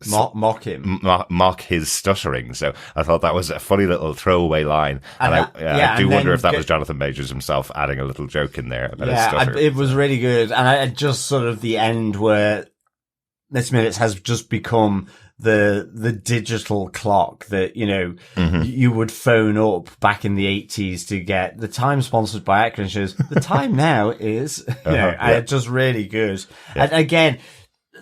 mock him. Mock his stuttering. So I thought that was a funny little throwaway line. And I do wonder if that was Jonathan Majors himself adding a little joke in there about his stutter. It was really good. And I just sort of the end where Miss Minutes has just become the digital clock that, you know, you would phone up back in the 80s to get the time sponsored by Akron shows. The time now is, just really good. Yeah. And again,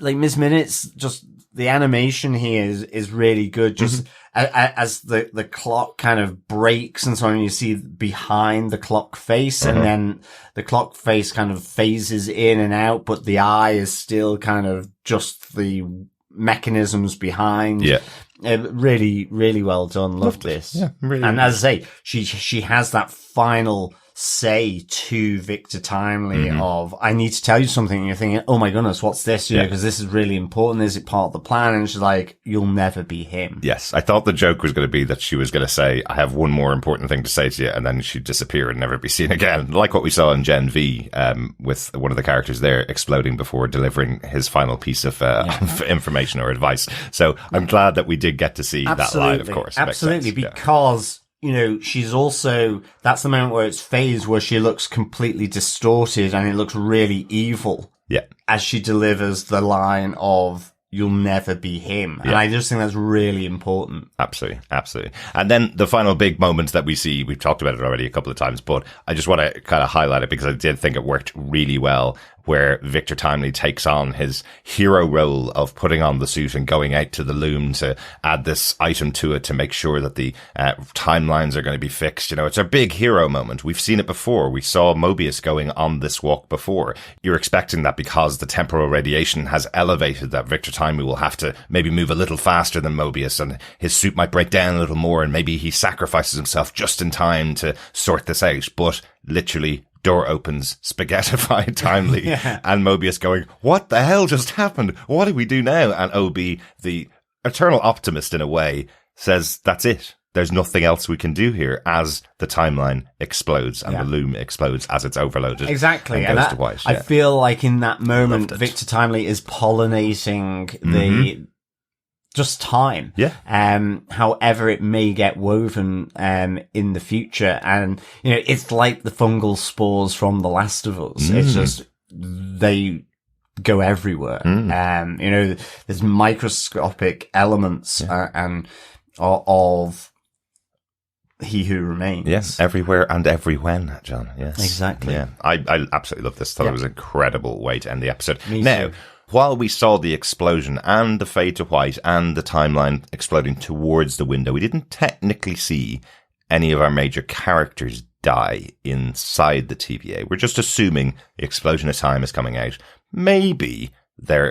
like Miss Minutes, just the animation here is really good. Just as the clock kind of breaks and so on, you see behind the clock face, and then the clock face kind of phases in and out, but the eye is still kind of just the mechanisms behind. Yeah. Really, really well done. Loved this. Yeah, really. And as I say, she has that final say to Victor Timely of, I need to tell you something. And you're thinking, oh my goodness, what's this? You know, because this is really important. Is it part of the plan? And she's like, you'll never be him. Yes. I thought the joke was going to be that she was going to say, I have one more important thing to say to you. And then she'd disappear and never be seen again. Like what we saw in Gen V, with one of the characters there exploding before delivering his final piece of information or advice. So I'm glad that we did get to see that line, of course. Absolutely. Because, you know, she's also, that's the moment where it's phased, where she looks completely distorted and it looks really evil. Yeah. As she delivers the line of, you'll never be him. And I just think that's really important. Absolutely. Absolutely. And then the final big moment that we see, we've talked about it already a couple of times, but I just want to kind of highlight it because I did think it worked really well, where Victor Timely takes on his hero role of putting on the suit and going out to the loom to add this item to it to make sure that the timelines are going to be fixed. You know, it's a big hero moment. We've seen it before. We saw Mobius going on this walk before. You're expecting that because the temporal radiation has elevated, that Victor Timely will have to maybe move a little faster than Mobius, and his suit might break down a little more, and maybe he sacrifices himself just in time to sort this out. But literally, door opens, spaghettified Timely, and Mobius going, what the hell just happened? What do we do now? And OB, the eternal optimist in a way, says, that's it. There's nothing else we can do here, as the timeline explodes and the loom explodes as it's overloaded. Exactly. And goes to white. I feel like in that moment, Victor Timely is pollinating the just time. Yeah. However it may get woven, in the future. And, you know, it's like the fungal spores from The Last of Us. It's just, they go everywhere. You know, there's microscopic elements, and of He Who Remains. Yes, everywhere and every when, John. Yes. Exactly. Yeah. I absolutely love this. Thought it was an incredible way to end the episode. Now, while we saw the explosion and the fade to white and the timeline exploding towards the window, we didn't technically see any of our major characters die inside the TVA. We're just assuming the explosion of time is coming out. Maybe they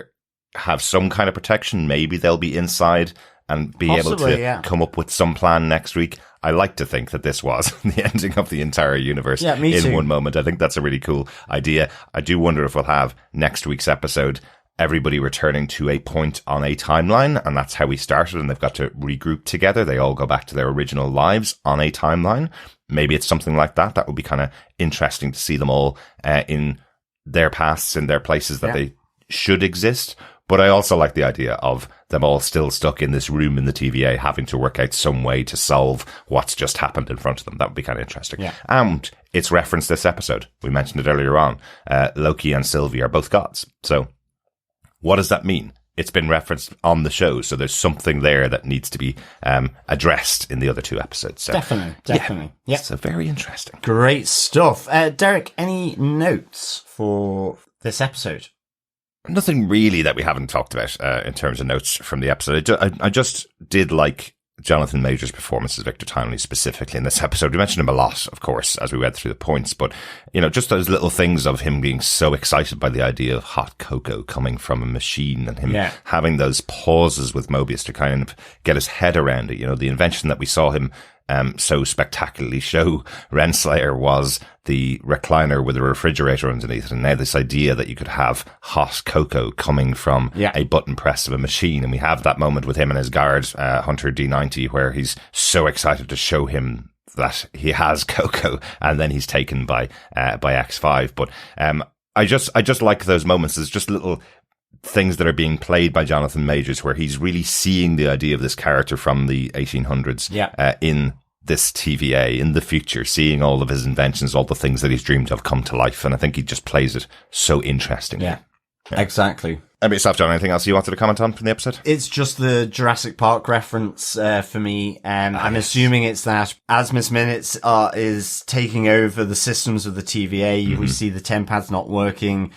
have some kind of protection. Maybe they'll be inside and be able to come up with some plan next week. I like to think that this was the ending of the entire universe in one moment. I think that's a really cool idea. I do wonder if we'll have next week's episode everybody returning to a point on a timeline, and that's how we started, and they've got to regroup together. They all go back to their original lives on a timeline. Maybe it's something like that. That would be kind of interesting to see them all in their pasts, in their places that they should exist. But I also like the idea of them all still stuck in this room in the TVA, having to work out some way to solve what's just happened in front of them. That would be kind of interesting. Yeah. And it's referenced this episode. We mentioned it earlier on. Loki and Sylvie are both gods. So what does that mean? It's been referenced on the show, so there's something there that needs to be addressed in the other 2 episodes. So, Definitely. Yeah. So very interesting. Great stuff. Derek, any notes for this episode? Nothing really that we haven't talked about in terms of notes from the episode. I just did like Jonathan Major's performance as Victor Timely specifically in this episode. We mentioned him a lot, of course, as we went through the points, but, you know, just those little things of him being so excited by the idea of hot cocoa coming from a machine and him having those pauses with Mobius to kind of get his head around it. You know, the invention that we saw him so spectacularly show Renslayer was the recliner with a refrigerator underneath it. And now this idea that you could have hot cocoa coming from a button press of a machine. And we have that moment with him and his guard, Hunter D90, where he's so excited to show him that he has cocoa, and then he's taken by X5. But I just like those moments. There's just little things that are being played by Jonathan Majors where he's really seeing the idea of this character from the 1800s in this TVA in the future, seeing all of his inventions, all the things that he's dreamed of come to life. And I think he just plays it so interestingly. Yeah. Exactly. About yourself, John, anything else you wanted to comment on from the episode? It's just the Jurassic Park reference for me. I'm assuming it's that as Miss Minutes is taking over the systems of the TVA, we see the TemPad's not working.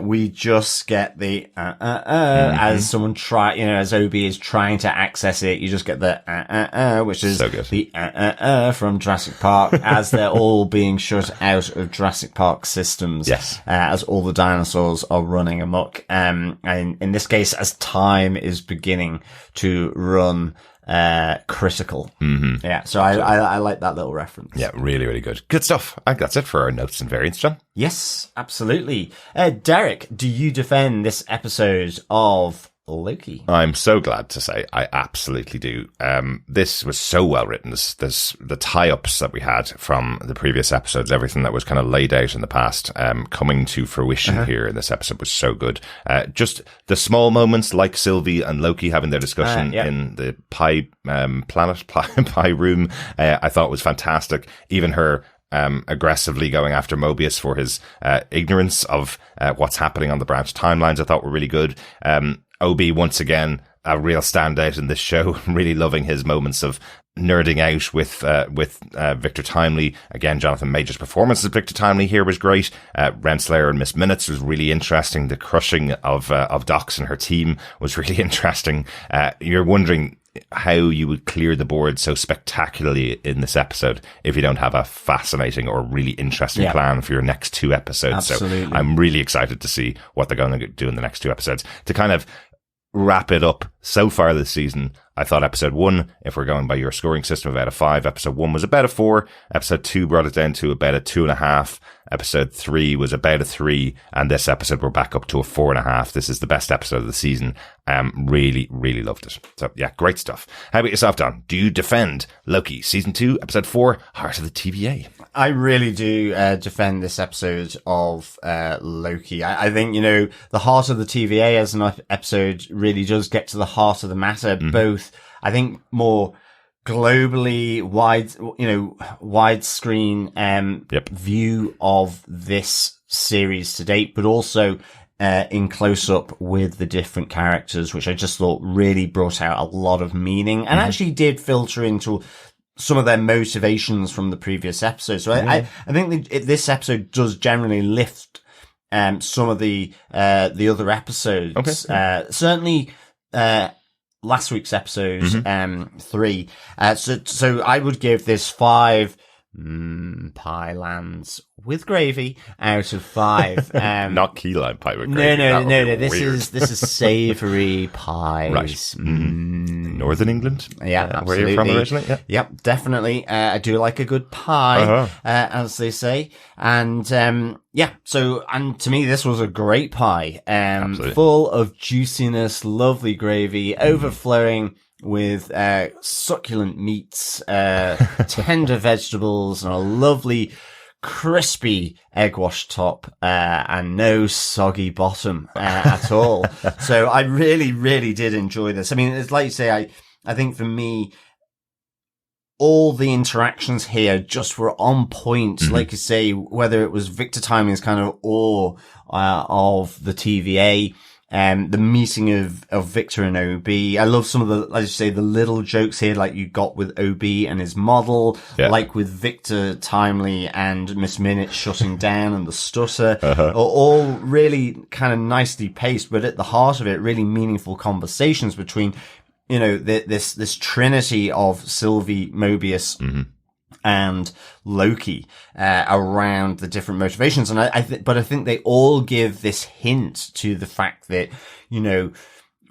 We just get the as someone as OB is trying to access it. You just get the which is so good. The from Jurassic Park as they're all being shut out of Jurassic Park systems. Yes. As all the dinosaurs are running amok. And in this case, as time is beginning to run critical. Mm-hmm. Yeah, so I like that little reference. Yeah, really, really good. Good stuff. I think that's it for our notes and variants, John. Yes, absolutely. Derek, do you defend this episode of Loki? I'm so glad to say I absolutely do. This was so well written. There's the tie-ups that we had from the previous episodes, everything that was kind of laid out in the past, coming to fruition here in this episode was so good. Just the small moments like Sylvie and Loki having their discussion in the pie room, I thought was fantastic. Even her aggressively going after Mobius for his ignorance of what's happening on the branch timelines, I thought were really good. OB, once again, a real standout in this show. Really loving his moments of nerding out with Victor Timely. Again, Jonathan Major's performance as Victor Timely here was great. Renslayer and Miss Minutes was really interesting. The crushing of Docs and her team was really interesting. You're wondering how you would clear the board so spectacularly in this episode if you don't have a fascinating or really interesting plan for your next 2 episodes. Absolutely. So I'm really excited to see what they're going to do in the next 2 episodes. To kind of wrap it up so far this season, I thought episode 1, if we're going by your scoring system, about a 5. Episode 1 was about a 4. Episode 2 brought it down to about a 2.5. Episode 3 was about a 3. And this episode we're back up to a 4.5. This is the best episode of the season. Really, really loved it. So yeah, great stuff. How about yourself, Don? Do you defend Loki season 2, episode 4, Heart of the TVA? I really do defend this episode of Loki. I think, the Heart of the TVA as an episode really does get to the heart of the matter, both, I think, more globally widescreen view of this series to date, but also in close up with the different characters, which I just thought really brought out a lot of meaning and actually did filter into some of their motivations from the previous episodes. So I think this episode does generally lift some of the other episodes. Okay. Certainly last week's episode 3. So I would give this 5 pie lands with gravy out of 5. Not key lime pie with gravy. No. This is savoury pies. Right. Northern England. Yeah, absolutely. Where you're from originally? Yeah. Yep, definitely. I do like a good pie, as they say. And so to me, this was a great pie. Full of juiciness, lovely gravy, overflowing with succulent meats, tender vegetables, and a lovely crispy egg wash top, and no soggy bottom, at all. So I really, really did enjoy this. I mean, it's like you say, I think for me, all the interactions here just were on point. Mm-hmm. Like you say, whether it was Victor Timely's kind of awe, of the TVA, the meeting of Victor and OB. I love some of the, like you say, the little jokes here, like you got with OB and his model, like with Victor Timely and Miss Minutes shutting down and the stutter, are all really kind of nicely paced, but at the heart of it, really meaningful conversations between, you know, this trinity of Sylvie, Mobius, and Loki, around the different motivations. And but I think they all give this hint to the fact that, you know,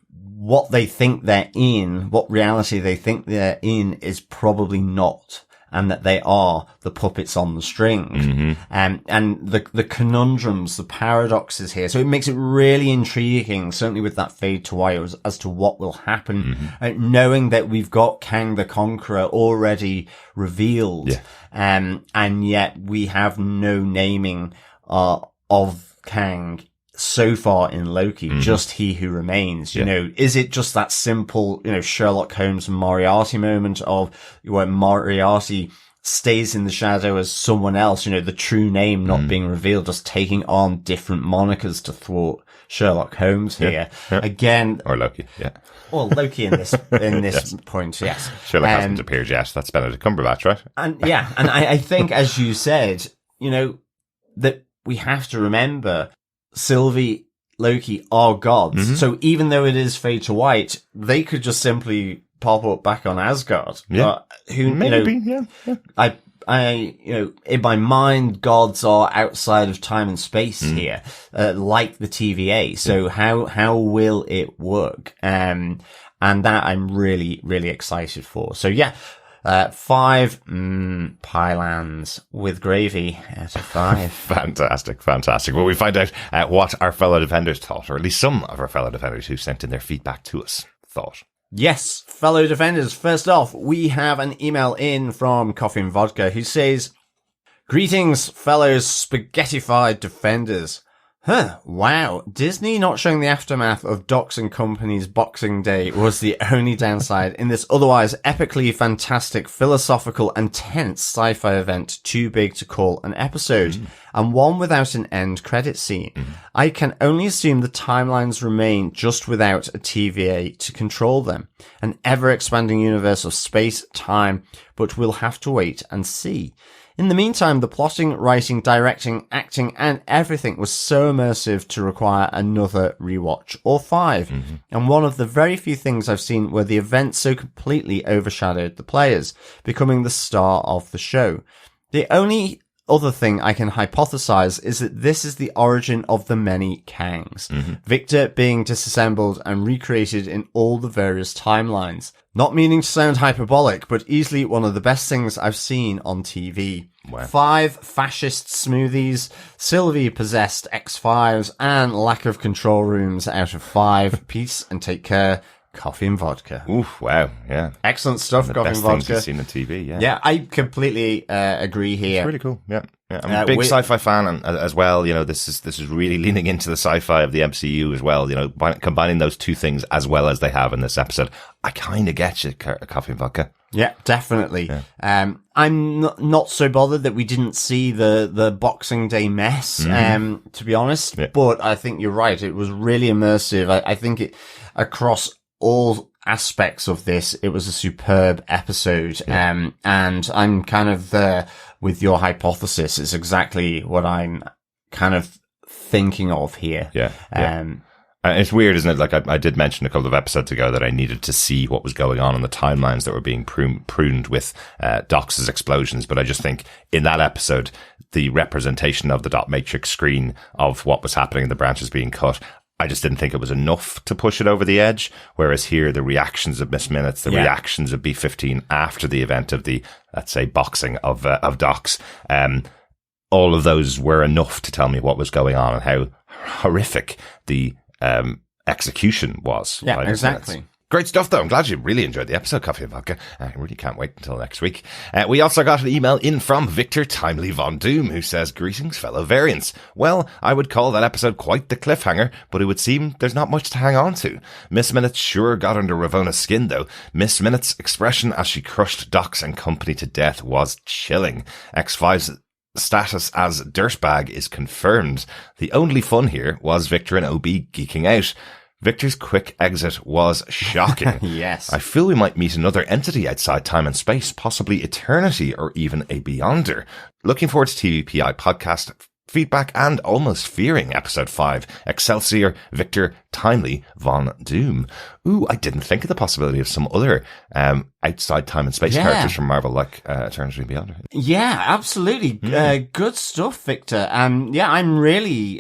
what they think they're in, what reality they think they're in is probably not, and that they are the puppets on the strings. And the conundrums, the paradoxes here. So it makes it really intriguing, certainly with that fade to white, as to what will happen, knowing that we've got Kang the Conqueror already revealed. And yet we have no naming, of Kang so far in Loki, just He Who Remains. You know, is it just that simple, you know, Sherlock Holmes and Moriarty moment of where Moriarty stays in the shadow as someone else, you know, the true name not being revealed, just taking on different monikers to thwart Sherlock Holmes here. Again. Or Loki, Well, Loki in this point, yes. Sherlock hasn't appeared yet. That's Benedict Cumberbatch, right? And and I think, as you said, you know, that we have to remember Sylvie, Loki are gods. So even though it is fade to white, they could just simply pop up back on Asgard. Who, maybe, you know, I, you know, in my mind, gods are outside of time and space here, like the TVA. So how will it work? And that I'm really, really excited for. So 5 pylons with gravy out of 5. Fantastic. Well, we find out what our fellow defenders thought, or at least some of our fellow defenders who sent in their feedback to us thought. Yes, fellow defenders. First off, we have an email in from Coffee and Vodka who says, "Greetings, fellow spaghettified defenders. Wow. Disney not showing the aftermath of Docs and Company's Boxing Day was the only downside in this otherwise epically fantastic, philosophical and tense sci-fi event too big to call an episode, and one without an end credit scene. I can only assume the timelines remain just without a TVA to control them. An ever-expanding universe of space, time, but we'll have to wait and see. In the meantime, the plotting, writing, directing, acting, and everything was so immersive to require another rewatch, or 5. And one of the very few things I've seen where the event so completely overshadowed the players, becoming the star of the show. The only other thing I can hypothesize is that this is the origin of the many Kangs. Victor being disassembled and recreated in all the various timelines. Not meaning to sound hyperbolic, but easily one of the best things I've seen on TV. Wow. 5 fascist smoothies, Sylvie possessed X5s, and lack of control rooms out of 5. Peace and take care. Coffee and Vodka." Oof, wow, yeah. Excellent stuff, Coffee and Vodka. Best things you've seen on TV, Yeah, I completely agree here. It's really cool, yeah. I'm a big sci-fi fan as well. You know, this is really leaning into the sci-fi of the MCU as well. You know, combining those two things as well as they have in this episode. I kind of get you, Coffee and Vodka. Yeah, definitely. Yeah. I'm not so bothered that we didn't see the Boxing Day mess, to be honest. Yeah. But I think you're right. It was really immersive. I think it across all aspects of this, it was a superb episode. Yeah. And I'm kind of there with your hypothesis. It's exactly what I'm kind of thinking of here. Yeah. It's weird, isn't it? Like I did mention a couple of episodes ago that I needed to see what was going on in the timelines that were being pruned with Dox's explosions. But I just think in that episode, the representation of the dot matrix screen of what was happening, the branches being cut, I just didn't think it was enough to push it over the edge. Whereas here, the reactions of Miss Minutes, the reactions of B-15 after the event of the, let's say, boxing of Docs, all of those were enough to tell me what was going on and how horrific the execution was. Yeah, exactly. Great stuff, though. I'm glad you really enjoyed the episode, Coffee and Vodka. I really can't wait until next week. We also got an email in from Victor Timely Von Doom, who says, "Greetings, fellow variants. Well, I would call that episode quite the cliffhanger, but it would seem there's not much to hang on to. Miss Minutes sure got under Ravona's skin, though. Miss Minutes' expression as she crushed Docs and company to death was chilling. X5's status as dirtbag is confirmed. The only fun here was Victor and OB geeking out. Victor's quick exit was shocking. Yes. I feel we might meet another entity outside time and space, possibly eternity or even a beyonder. Looking forward to TVPI podcast feedback and almost fearing episode 5. Excelsior, Victor, Timely, Von Doom. Ooh, I didn't think of the possibility of some other outside time and space characters from Marvel, like Eternity and Beyond. Yeah, absolutely. Good stuff, Victor. Yeah, I'm really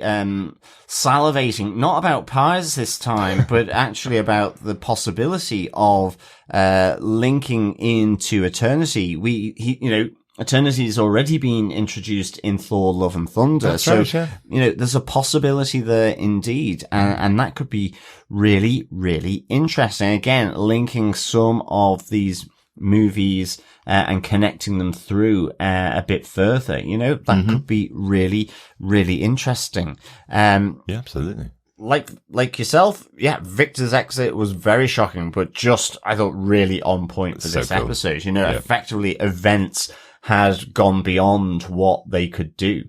salivating, not about pies this time, but actually about the possibility of linking into Eternity. Eternity has already been introduced in Thor, Love and Thunder. That's right, yeah. There's a possibility there indeed. And that could be really, really interesting. Again, linking some of these movies and connecting them through a bit further. That could be really, really interesting. Yeah, absolutely. Like yourself, yeah, Victor's exit was very shocking, but just, I thought, really on point for this episode. Effectively events had gone beyond what they could do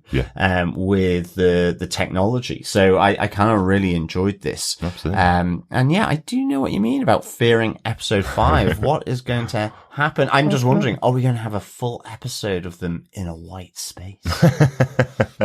with the technology. So I kind of really enjoyed this. Absolutely. And yeah, I do know what you mean about fearing episode 5. What is going to happen? I'm just wondering, are we going to have a full episode of them in a white space?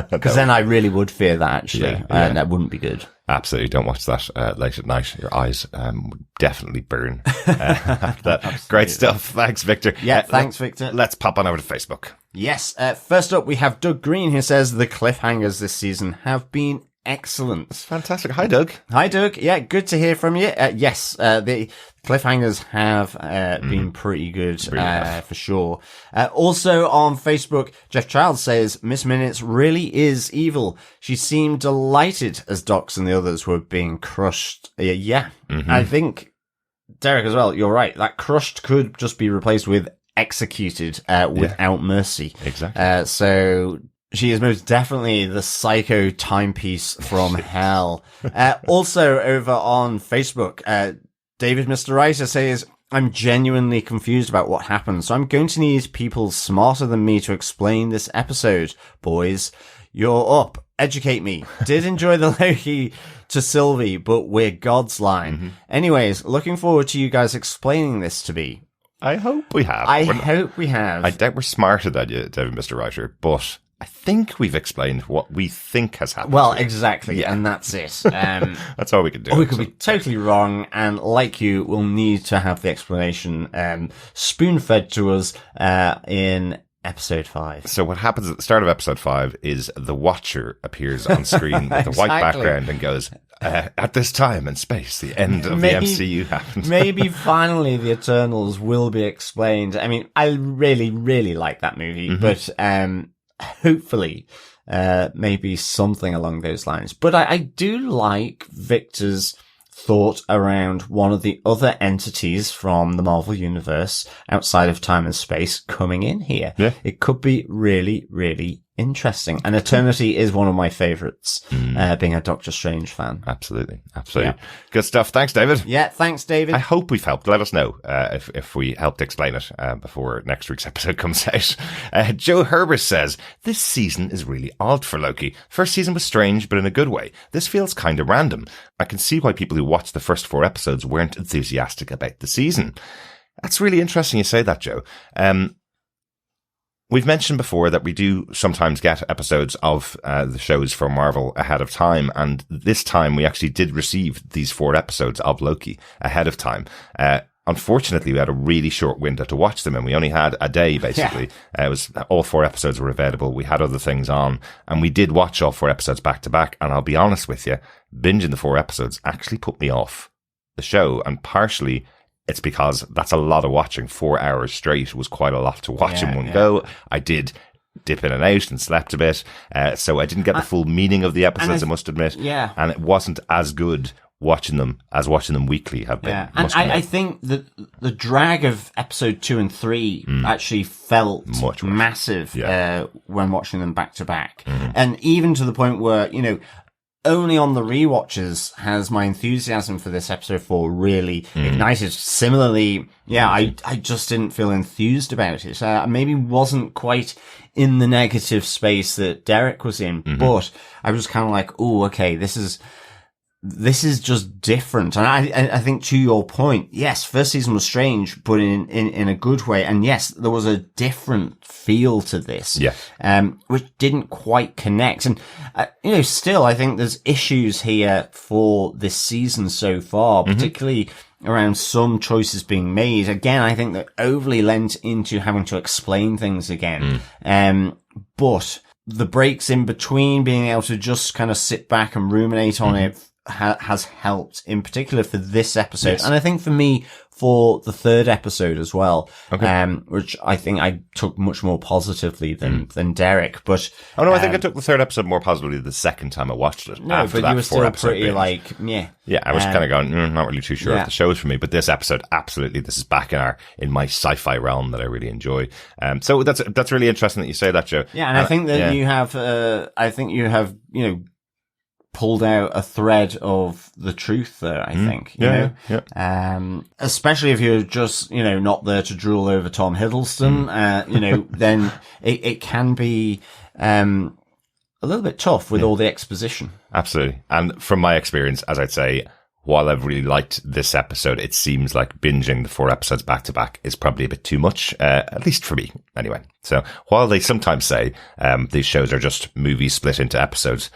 Because then I really would fear that, actually. And that wouldn't be good. Absolutely. Don't watch that late at night. Your eyes would definitely burn after that. Great stuff. Thanks, Victor. Yeah, thanks, Victor. Let's pop on over to Facebook. Yes. First up, we have Doug Green, who says the cliffhangers this season have been excellent. That's fantastic. Hi, Doug. Hi, Doug. Yeah, good to hear from you. Yes, the cliffhangers have been pretty good, for sure. Also on Facebook, Jeff Child says, Miss Minutes really is evil. She seemed delighted as Docs and the others were being crushed. Yeah. I think, Derek, as well, you're right. That crushed could just be replaced with executed without mercy. Exactly. So she is most definitely the psycho timepiece from hell. Also over on Facebook, David Mr. Writer says, I'm genuinely confused about what happened, so I'm going to need people smarter than me to explain this episode. Boys, you're up. Educate me. Did enjoy the Loki to Sylvie, but we're God's line. Anyways, looking forward to you guys explaining this to me. I hope we have. I hope we have. I doubt we're smarter than you, David Mr. Writer, but I think we've explained what we think has happened. Well, exactly, and that's it. That's all we can do. Or we could be totally wrong, and like you, we'll need to have the explanation spoon-fed to us in episode 5. So what happens at the start of episode 5 is the Watcher appears on screen with a white background and goes, at this time and space, the end of the MCU happened. Maybe finally the Eternals will be explained. I mean, I really, really like that movie, but hopefully maybe something along those lines. But I do like Victor's thought around one of the other entities from the Marvel Universe outside of time and space coming in here. Yeah. It could be really, really interesting. And Eternity is one of my favorites, being a Doctor Strange fan. Absolutely. Yeah. Good stuff. Thanks, David. Yeah, thanks, David. I hope we've helped. Let us know if we helped explain it before next week's episode comes out. Joe Herbert says, this season is really odd for Loki. First season was strange, but in a good way. This feels kind of random. I can see why people who watched the first 4 episodes weren't enthusiastic about the season. That's really interesting you say that, Joe. We've mentioned before that we do sometimes get episodes of the shows from Marvel ahead of time, and this time we actually did receive these 4 episodes of Loki ahead of time. Unfortunately, we had a really short window to watch them, and we only had a day, basically. It was all 4 episodes were available. We had other things on, and we did watch all 4 episodes back to back, and I'll be honest with you, binging the 4 episodes actually put me off the show, and partially it's because that's a lot of watching. 4 hours straight was quite a lot to watch in one go. I did dip in and out and slept a bit. So I didn't get the full meaning of the episodes, I must admit. Yeah. And it wasn't as good watching them weekly have been. Yeah, and I think that the drag of episode 2 and 3 actually felt much massive when watching them back to back. And even to the point where, you know, only on the rewatches has my enthusiasm for this episode 4 really ignited. Similarly, I just didn't feel enthused about it. Maybe wasn't quite in the negative space that Derek was in, but I was kind of like, oh, okay, this is just different. And I think to your point, yes, first season was strange, but in a good way. And yes, there was a different feel to this. Yeah. Which didn't quite connect. And, you know, still, I think there's issues here for this season so far, particularly around some choices being made. Again, I think that overly lent into having to explain things again. But the breaks in between, being able to just kind of sit back and ruminate on it, has helped, in particular for this episode. Yes. And I think for me, for the third episode as well, which I think I took much more positively than Derek. But I think I took the third episode more positively the second time I watched it. No, but you were still pretty like, yeah. Yeah, I was kind of going, not really too sure if the show's for me. But this episode, absolutely, this is back in my sci-fi realm that I really enjoy. So that's really interesting that you say that, Joe. Yeah, and I think that you have, you know, pulled out a thread of the truth there, I think, you know, especially if you're just, you know, not there to drool over Tom Hiddleston, you know, then it can be, a little bit tough with all the exposition. Absolutely. And from my experience, as I'd say, while I've really liked this episode, it seems like binging the 4 episodes back to back is probably a bit too much, at least for me, anyway. So while they sometimes say these shows are just movies split into episodes,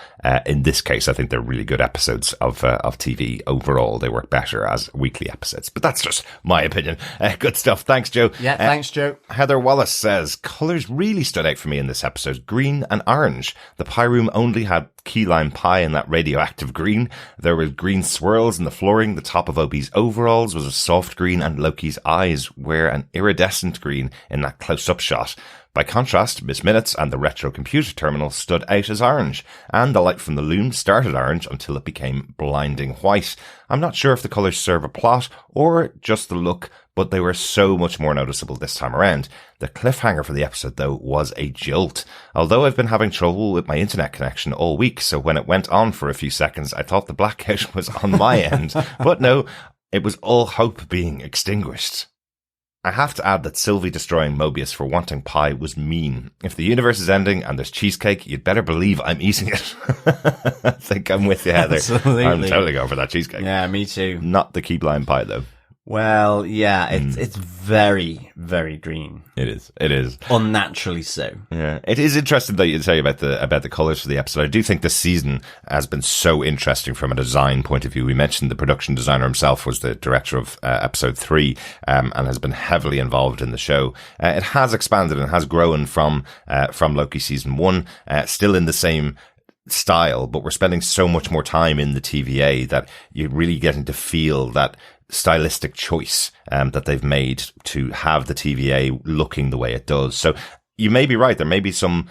in this case, I think they're really good episodes of TV overall. They work better as weekly episodes, but that's just my opinion. Good stuff. Thanks, Joe. Yeah, thanks, Joe. Heather Wallace says, colours really stood out for me in this episode. Green and orange. The pie room only had key lime pie in that radioactive green. There were green swirls in the flooring. The top of Opie's overalls was a soft green, and Loki's eyes were an iridescent green in that close-up shot. By contrast, Miss Minutes and the retro computer terminal stood out as orange, and the light from the loom started orange until it became blinding white. I'm not sure if the colours serve a plot or just the look, but they were so much more noticeable this time around. The cliffhanger for the episode, though, was a jolt. Although I've been having trouble with my internet connection all week, so when it went on for a few seconds, I thought the blackout was on my end. But no, it was all hope being extinguished. I have to add that Sylvie destroying Mobius for wanting pie was mean. If the universe is ending and there's cheesecake, you'd better believe I'm eating it. I think I'm with you, Heather. Absolutely. I'm totally going for that cheesecake. Yeah, me too. Not the key lime pie, though. Well, yeah, it's very, very green. It is. Unnaturally so. Yeah. It is interesting that you say about the colours for the episode. I do think this season has been so interesting from a design point of view. We mentioned the production designer himself was the director of episode 3, and has been heavily involved in the show. It has expanded and has grown from Loki season 1, still in the same style, but we're spending so much more time in the TVA that you're really getting to feel that stylistic choice that they've made to have the TVA looking the way it does. So you may be right. There may be some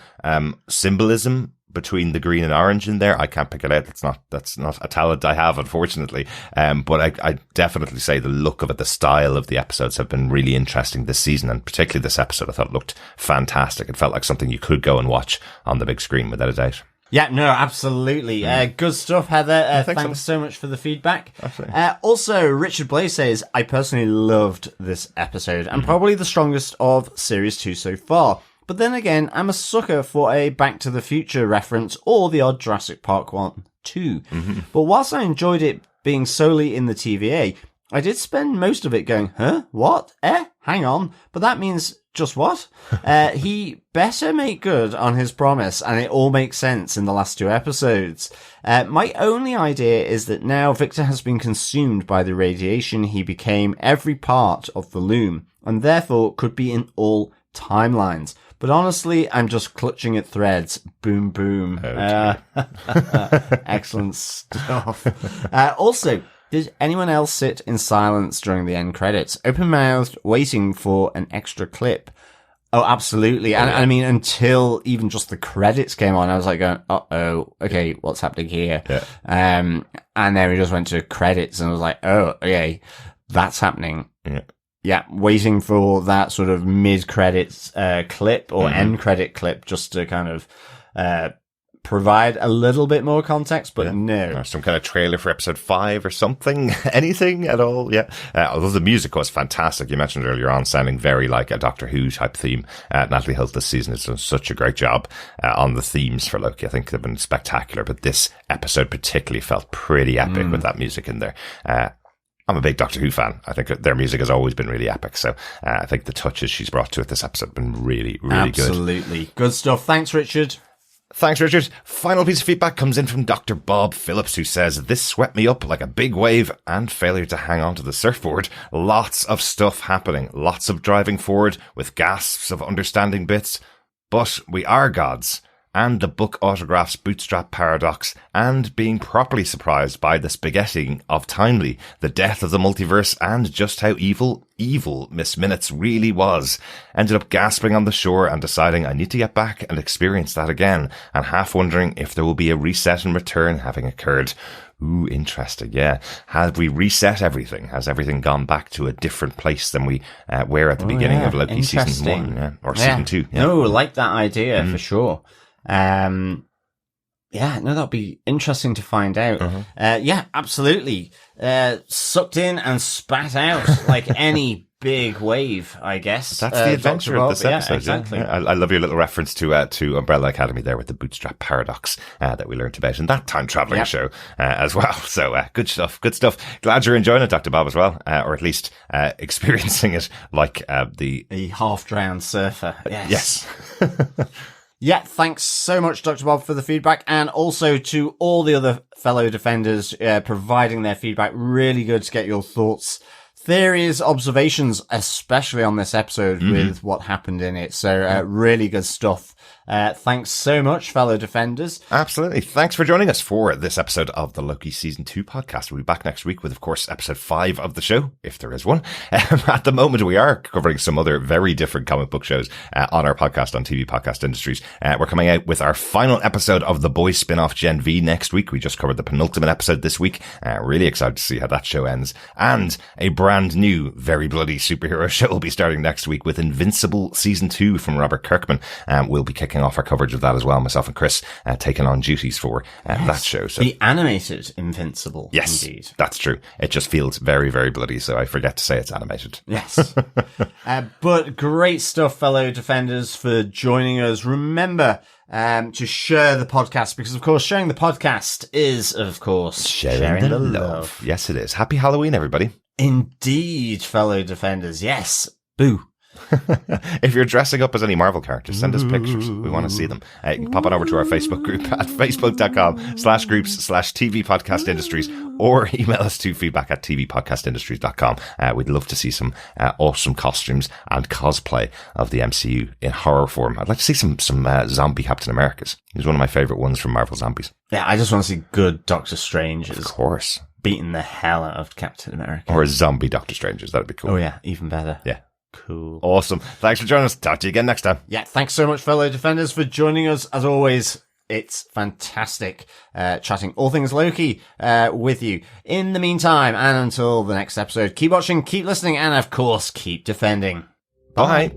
symbolism between the green and orange in there. I can't pick it out. That's not a talent I have, unfortunately. But I definitely say the look of it, the style of the episodes have been really interesting this season, and particularly this episode I thought it looked fantastic. It felt like something you could go and watch on the big screen without a doubt. Yeah, no, absolutely. Good stuff, Heather. Thanks so much for the feedback. Also, Richard Blaze says, I personally loved this episode and probably the strongest of Series 2 so far. But then again, I'm a sucker for a Back to the Future reference or the odd Jurassic Park 1 too. But whilst I enjoyed it being solely in the TVA, I did spend most of it going, huh? What? Hang on. But that means just what? He better make good on his promise, and it all makes sense in the last 2 episodes. My only idea is that now Victor has been consumed by the radiation, he became every part of the loom, and therefore could be in all timelines. But honestly, I'm just clutching at threads. Boom, boom. Excellent stuff. Also, did anyone else sit in silence during the end credits, open-mouthed, waiting for an extra clip? Oh, absolutely. And I mean, until even just the credits came on, I was like going, uh-oh, okay, what's happening here? Yeah. And then we just went to credits and I was like, oh, okay, that's happening. Yeah. Yeah, waiting for that sort of mid-credits clip or end-credit clip just to kind of provide a little bit more context, but no. Or some kind of trailer for episode 5 or something. Anything at all, yeah. Although the music was fantastic. You mentioned earlier on sounding very like a Doctor Who type theme. Natalie Holt this season has done such a great job on the themes for Loki. I think they've been spectacular, but this episode particularly felt pretty epic with that music in there. I'm a big Doctor Who fan. I think their music has always been really epic. So I think the touches she's brought to it this episode have been really, really good. Absolutely. Good stuff. Thanks, Richard. Thanks, Richard. Final piece of feedback comes in from Dr. Bob Phillips, who says, this swept me up like a big wave and failure to hang on to the surfboard. Lots of stuff happening. Lots of driving forward with gasps of understanding bits. But we are gods. And the book autographs bootstrap paradox, and being properly surprised by the spaghetting of Timely, the death of the multiverse, and just how evil Miss Minutes really was. Ended up gasping on the shore and deciding I need to get back and experience that again, and half wondering if there will be a reset and return having occurred. Ooh, interesting, yeah. Have we reset everything? Has everything gone back to a different place than we were at the beginning of Loki season 1 or season 2? Yeah. No, like that idea for sure. That'd be interesting to find out. Yeah, absolutely. Sucked in and spat out like any big wave, I guess. That's the adventure of this episode. Yeah, exactly. Yeah. I love your little reference to Umbrella Academy there with the bootstrap paradox that we learned about in that time traveling show as well. So good stuff. Glad you're enjoying it, Dr. Bob, as well, or at least experiencing it like the half-drowned surfer. Yes. Yeah, thanks so much, Dr. Bob, for the feedback, and also to all the other fellow defenders providing their feedback. Really good to get your thoughts, theories, observations, especially on this episode with what happened in it. So really good stuff. Thanks so much, fellow defenders. Absolutely. Thanks for joining us for this episode of the Loki Season 2 podcast. We'll be back next week with, of course, episode 5 of the show, if there is one. At the moment, we are covering some other very different comic book shows on our podcast on TV Podcast Industries. We're coming out with our final episode of The Boys spin-off Gen V next week. We just covered the penultimate episode this week. Really excited to see how that show ends. And a brand new, very bloody superhero show will be starting next week with Invincible Season 2 from Robert Kirkman. We'll be kicking off our coverage of that as well. Myself and Chris taking on duties for that show. So the animated Invincible. Yes, indeed. That's true. It just feels very, very bloody, so I forget to say it's animated. Yes. But great stuff, fellow defenders, for joining us. Remember to share the podcast, because, of course, sharing the podcast is, of course, sharing the love. Yes, it is. Happy Halloween, everybody. Indeed, fellow defenders. Yes. Boo. If you're dressing up as any Marvel characters, send us pictures. We want to see them. You can pop on over to our Facebook group at facebook.com/groups/TV Podcast Industries, or email us to feedback@tvpodcastindustries.com. We'd love to see some awesome costumes and cosplay of the MCU in horror form. I'd like to see some zombie Captain Americas. He's one of my favorite ones from Marvel Zombies. Yeah, I just want to see good Doctor Stranges. Of course. Beating the hell out of Captain America. Or a zombie Doctor Stranges. That'd be cool. Oh yeah, even better. Yeah. Cool. Awesome. Thanks for joining us. Talk to you again next time. Yeah, thanks so much, fellow defenders, for joining us. As always, it's fantastic chatting all things Loki with you. In the meantime, and until the next episode, keep watching, keep listening, and of course, keep defending. Bye.